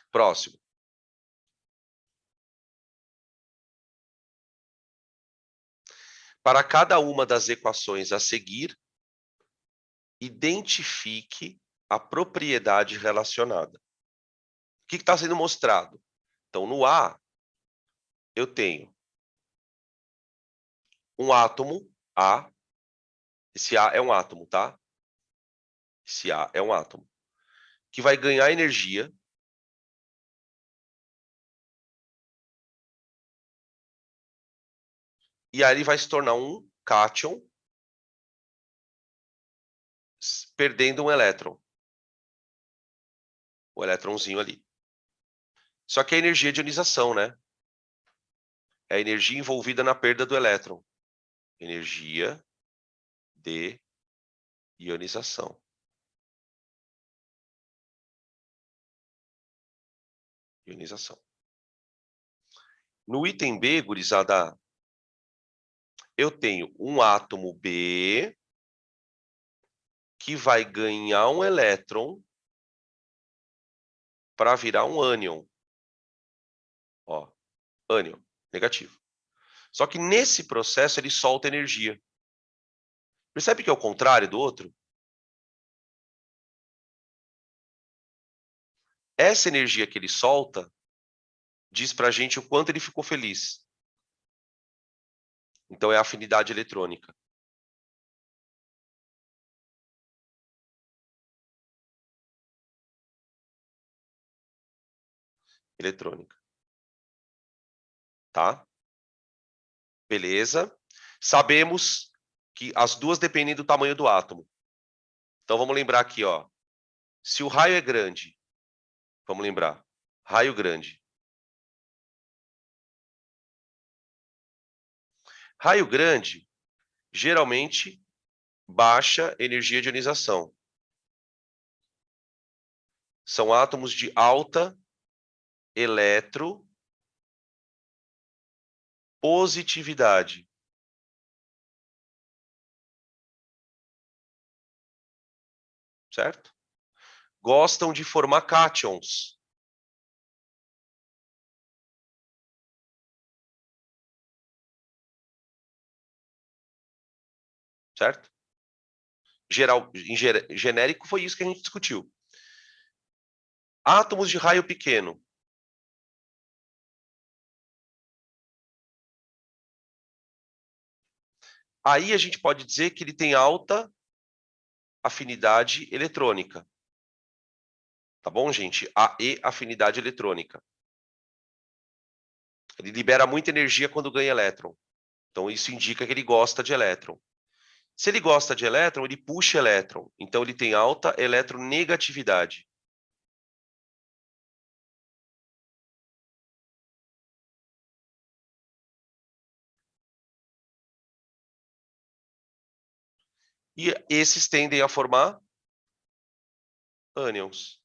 Próximo. Para cada uma das equações a seguir, identifique a propriedade relacionada. O que está sendo mostrado? Então, no A, eu tenho um átomo A Esse A é um átomo, tá? Esse A é um átomo que vai ganhar energia e aí ele vai se tornar um cátion perdendo um elétron. O elétronzinho ali. Só que é energia de ionização, né? É a energia envolvida na perda do elétron. Energia de ionização. Ionização. No item B, gurizada, eu tenho um átomo B que vai ganhar um elétron para virar um ânion. Ó, ânion, negativo. Só que nesse processo ele solta energia. Percebe que é o contrário do outro? Essa energia que ele solta diz pra gente o quanto ele ficou feliz. Então é a afinidade eletrônica. Eletrônica. Tá? Beleza? Sabemos que as duas dependem do tamanho do átomo. Então vamos lembrar aqui, ó. Se o raio é grande, vamos lembrar, raio grande. Raio grande, geralmente, baixa energia de ionização. São átomos de alta eletropositividade. Certo? Gostam de formar cátions. Certo? Genérico foi isso que a gente discutiu. Átomos de raio pequeno. Aí a gente pode dizer que ele tem alta afinidade eletrônica. Tá bom, gente? AE, afinidade eletrônica. Ele libera muita energia quando ganha elétron. Então isso indica que ele gosta de elétron. Se ele gosta de elétron, ele puxa elétron. Então ele tem alta eletronegatividade. E esses tendem a formar ânions.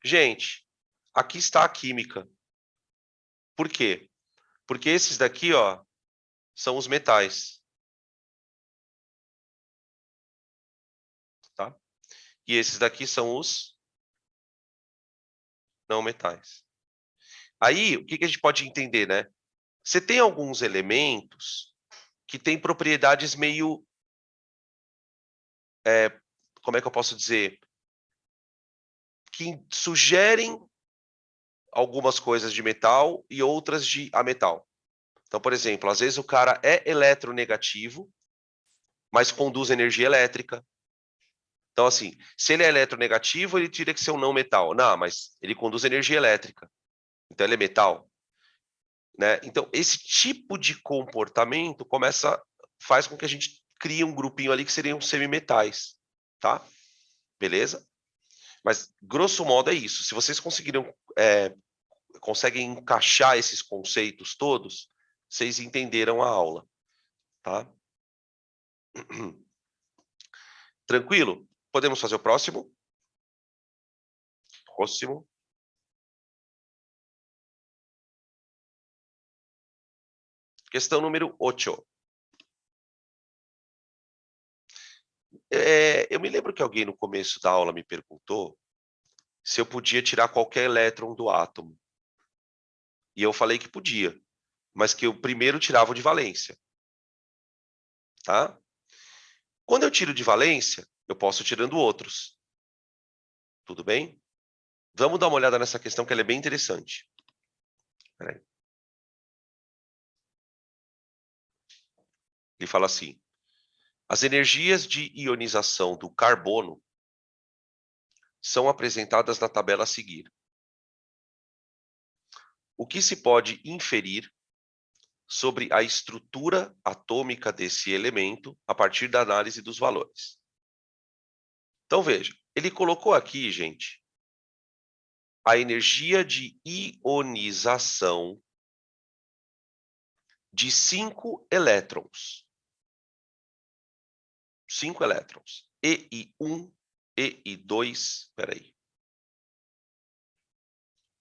Gente, aqui está a química. Por quê? Porque esses daqui, ó, são os metais. Tá? E esses daqui são os não metais. Aí, o que a gente pode entender, né? Você tem alguns elementos que têm propriedades meio... como é que eu posso dizer? Que sugerem algumas coisas de metal e outras de ametal. Então, por exemplo, às vezes o cara é eletronegativo, mas conduz energia elétrica. Então, assim, se ele é eletronegativo, ele teria que ser um não metal. Não, mas ele conduz energia elétrica. Então, ele é metal. Né? Então, esse tipo de comportamento faz com que a gente crie um grupinho ali que seriam semimetais. Tá? Beleza? Mas, grosso modo, é isso. Se vocês conseguem encaixar esses conceitos todos, vocês entenderam a aula. Tá? Tranquilo? Podemos fazer o próximo? Próximo. Questão número 8. Eu me lembro que alguém no começo da aula me perguntou se eu podia tirar qualquer elétron do átomo. E eu falei que podia, mas que eu primeiro tirava o de valência. Tá? Quando eu tiro de valência, eu posso ir tirando outros. Tudo bem? Vamos dar uma olhada nessa questão que ela é bem interessante. Peraí. Ele fala assim: as energias de ionização do carbono são apresentadas na tabela a seguir. O que se pode inferir sobre a estrutura atômica desse elemento a partir da análise dos valores? Então, veja, ele colocou aqui, gente, a energia de ionização de 5 elétrons. 5 elétrons. EI1, EI2, peraí.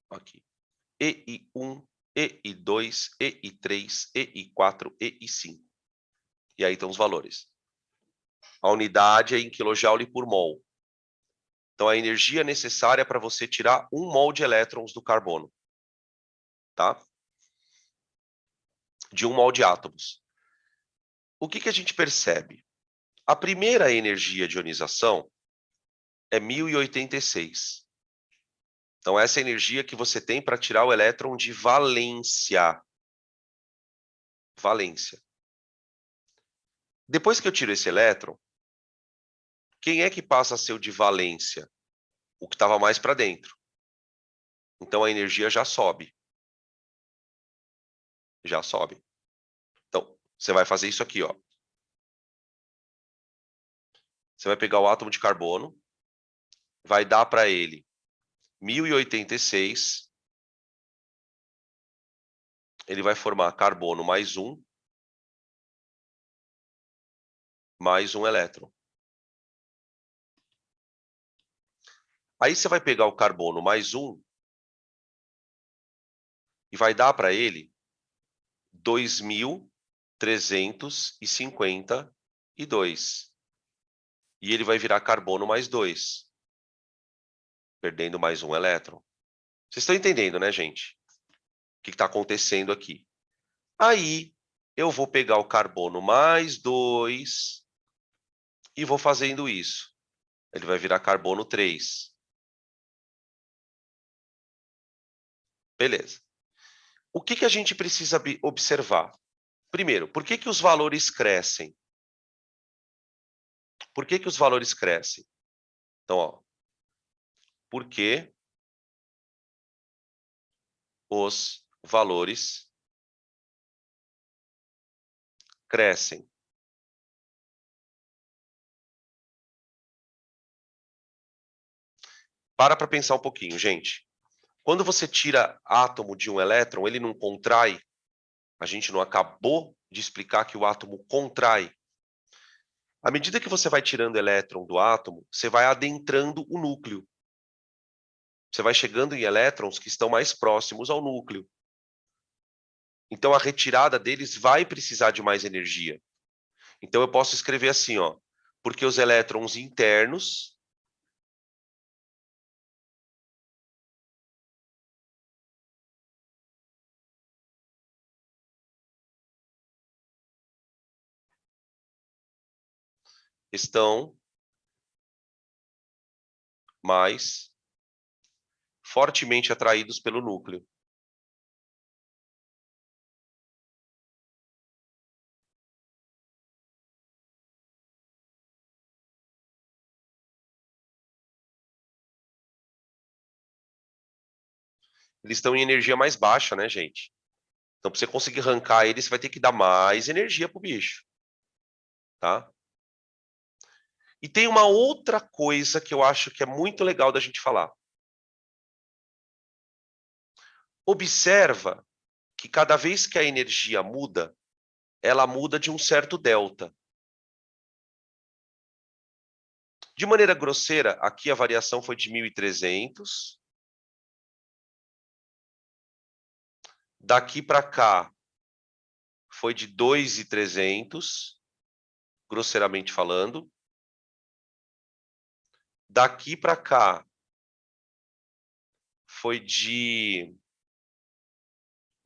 Aqui. EI1, EI2, EI3, EI4, EI5. E aí estão os valores. A unidade é em kJ por mol. Então, a energia necessária para você tirar 1 mol de elétrons do carbono. Tá? De 1 mol de átomos. O que a gente percebe? A primeira energia de ionização é 1086. Então, essa é a energia que você tem para tirar o elétron de valência. Valência. Depois que eu tiro esse elétron, quem é que passa a ser o de valência? O que estava mais para dentro. Então, a energia já sobe. Já sobe. Então, você vai fazer isso aqui, ó. Você vai pegar o átomo de carbono, vai dar para ele 1086, ele vai formar carbono mais um elétron. Aí você vai pegar o carbono mais um e vai dar para ele 2352. E ele vai virar carbono mais 2, perdendo mais um elétron. Vocês estão entendendo, né, gente? O que está acontecendo aqui? Aí, eu vou pegar o carbono mais 2 e vou fazendo isso. Ele vai virar carbono 3. Beleza. O que a gente precisa observar? Primeiro, por que os valores crescem? Por que os valores crescem? Então, ó, porque os valores crescem. Para pensar um pouquinho, gente. Quando você tira átomo de um elétron, ele não contrai? A gente não acabou de explicar que o átomo contrai? À medida que você vai tirando elétron do átomo, você vai adentrando o núcleo. Você vai chegando em elétrons que estão mais próximos ao núcleo. Então, a retirada deles vai precisar de mais energia. Então, eu posso escrever assim, ó, porque os elétrons internos estão mais fortemente atraídos pelo núcleo. Eles estão em energia mais baixa, né, gente? Então, para você conseguir arrancar eles, você vai ter que dar mais energia pro bicho. Tá? E tem uma outra coisa que eu acho que é muito legal da gente falar. Observa que cada vez que a energia muda, ela muda de um certo delta. De maneira grosseira, aqui a variação foi de 1.300. Daqui para cá foi de 2.300, grosseiramente falando. Daqui para cá foi de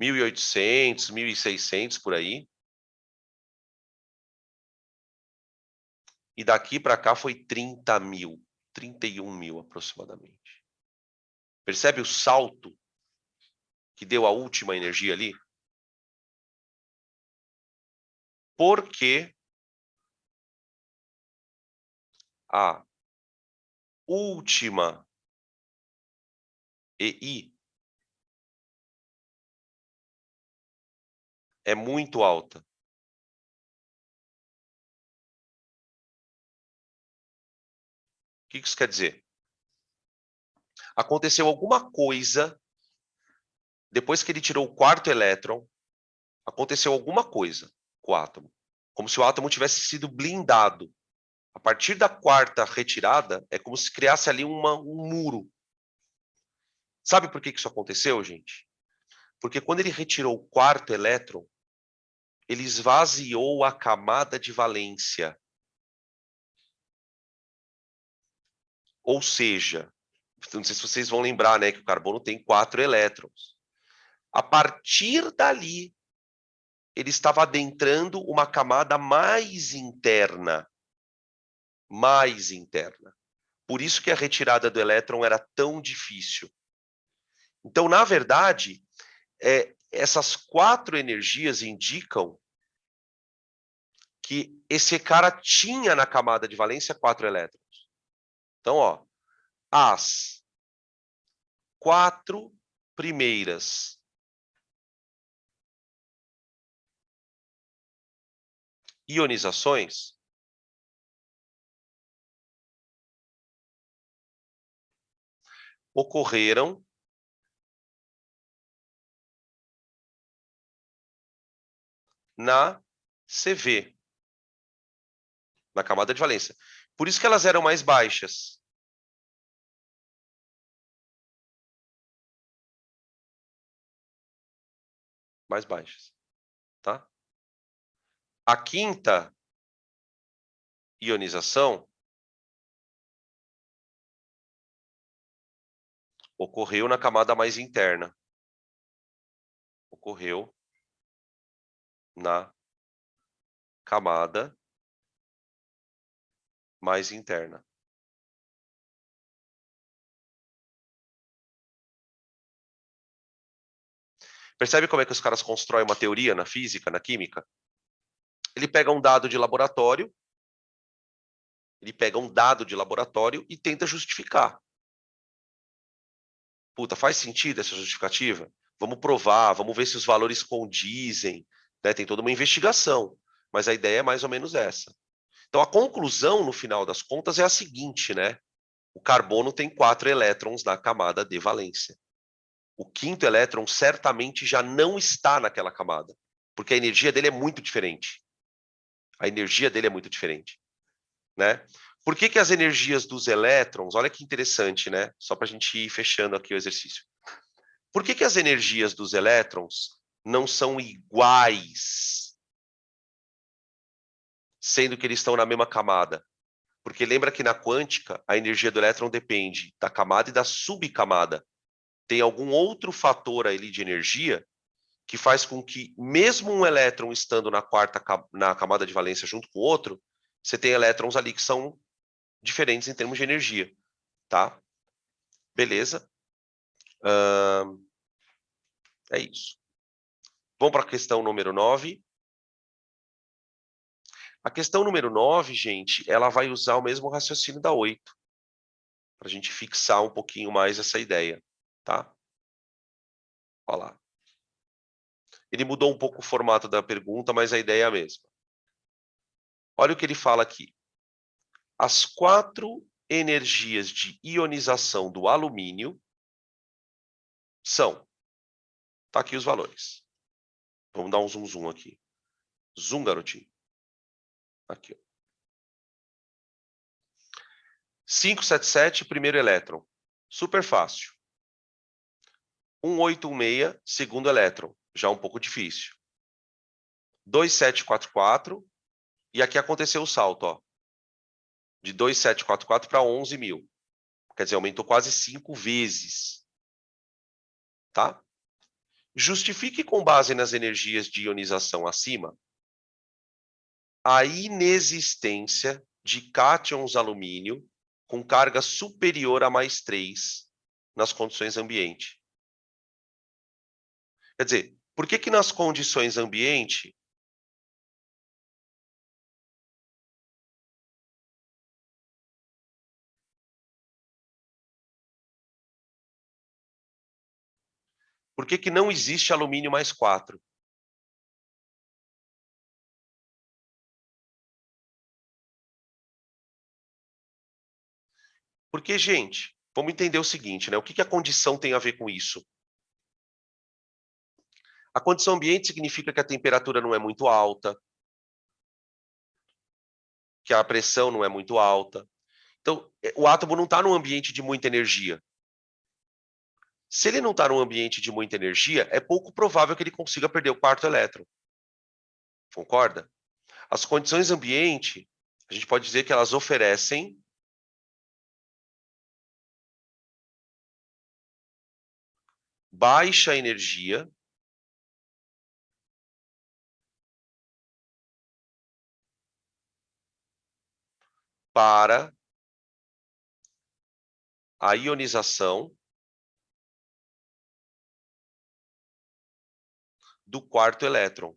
1.800, 1.600 por aí. E daqui para cá foi 30 mil, 31 mil aproximadamente. Percebe o salto que deu a última energia ali? porque a última EI é muito alta. O que isso quer dizer? Aconteceu alguma coisa, depois que ele tirou o quarto elétron, aconteceu alguma coisa com o átomo. Como se o átomo tivesse sido blindado. A partir da quarta retirada, é como se criasse ali um muro. Sabe por que isso aconteceu, gente? Porque quando ele retirou o quarto elétron, ele esvaziou a camada de valência. Ou seja, não sei se vocês vão lembrar, né, que o carbono tem 4 elétrons. A partir dali, ele estava adentrando uma camada mais interna. Mais interna. Por isso que a retirada do elétron era tão difícil. Então, na verdade, essas 4 energias indicam que esse cara tinha na camada de valência 4 elétrons. Então, ó, as 4 primeiras ionizações ocorreram na CV, na camada de valência. Por isso que elas eram mais baixas. Mais baixas, tá? A quinta ionização ocorreu na camada mais interna. Ocorreu na camada mais interna. Percebe como é que os caras constroem uma teoria na física, na química? Ele pega um dado de laboratório, e tenta justificar. Puta, faz sentido essa justificativa? Vamos provar, vamos ver se os valores condizem, né? Tem toda uma investigação, mas a ideia é mais ou menos essa. Então, a conclusão, no final das contas, é a seguinte, né? O carbono tem 4 elétrons na camada de valência. O quinto elétron certamente já não está naquela camada, porque a energia dele é muito diferente. A energia dele é muito diferente, né? Por que as energias dos elétrons... Olha que interessante, né? Só para a gente ir fechando aqui o exercício. Por que as energias dos elétrons não são iguais, sendo que eles estão na mesma camada? Porque lembra que na quântica, a energia do elétron depende da camada e da subcamada. Tem algum outro fator ali de energia que faz com que, mesmo um elétron estando na camada de valência junto com o outro, você tem elétrons ali que são diferentes em termos de energia, tá? Beleza? É isso. Vamos para a questão número 9. A questão número 9, gente, ela vai usar o mesmo raciocínio da 8, para a gente fixar um pouquinho mais essa ideia, tá? Olha lá. Ele mudou um pouco o formato da pergunta, mas a ideia é a mesma. Olha o que ele fala aqui. As 4 energias de ionização do alumínio são... Tá aqui os valores. Vamos dar um zoom aqui. Zoom, garotinho. Aqui, ó. 577, primeiro elétron. Super fácil. 1816, segundo elétron. Já um pouco difícil. 2744. E aqui aconteceu o salto, ó. De 2744 para 11.000. Quer dizer, aumentou quase 5 vezes. Tá? Justifique com base nas energias de ionização acima a inexistência de cátions alumínio com carga superior a mais 3 nas condições ambiente. Quer dizer, por que nas condições ambiente Por que que não existe alumínio mais 4? Porque, gente, vamos entender o seguinte, né? O que que a condição tem a ver com isso? A condição ambiente significa que a temperatura não é muito alta, que a pressão não é muito alta. Então, o átomo não está num ambiente de muita energia. Se ele não está num ambiente de muita energia, é pouco provável que ele consiga perder o quarto elétron. Concorda? As condições ambiente, a gente pode dizer que elas oferecem baixa energia para a ionização do quarto elétron.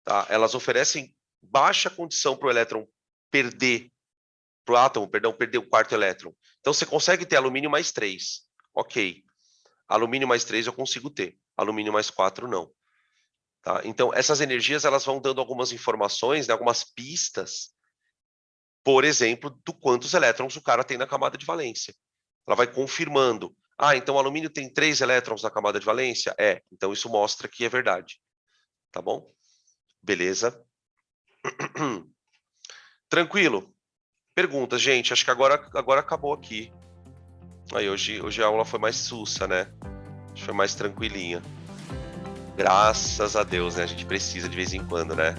Tá? Elas oferecem baixa condição para o elétron perder, para o átomo, perdão, perder o quarto elétron. Então você consegue ter alumínio mais 3. Ok. Alumínio mais 3 eu consigo ter. Alumínio mais 4 não. Tá? Então essas energias elas vão dando algumas informações, né, algumas pistas, por exemplo, do quantos elétrons o cara tem na camada de valência. Ela vai confirmando. Ah, então o alumínio tem 3 elétrons na camada de valência? É, então isso mostra que é verdade. Tá bom? Beleza. Tranquilo? Perguntas, gente. Acho que agora acabou aqui. Aí hoje a aula foi mais sussa, né? Acho que foi mais tranquilinha. Graças a Deus, né? A gente precisa de vez em quando, né?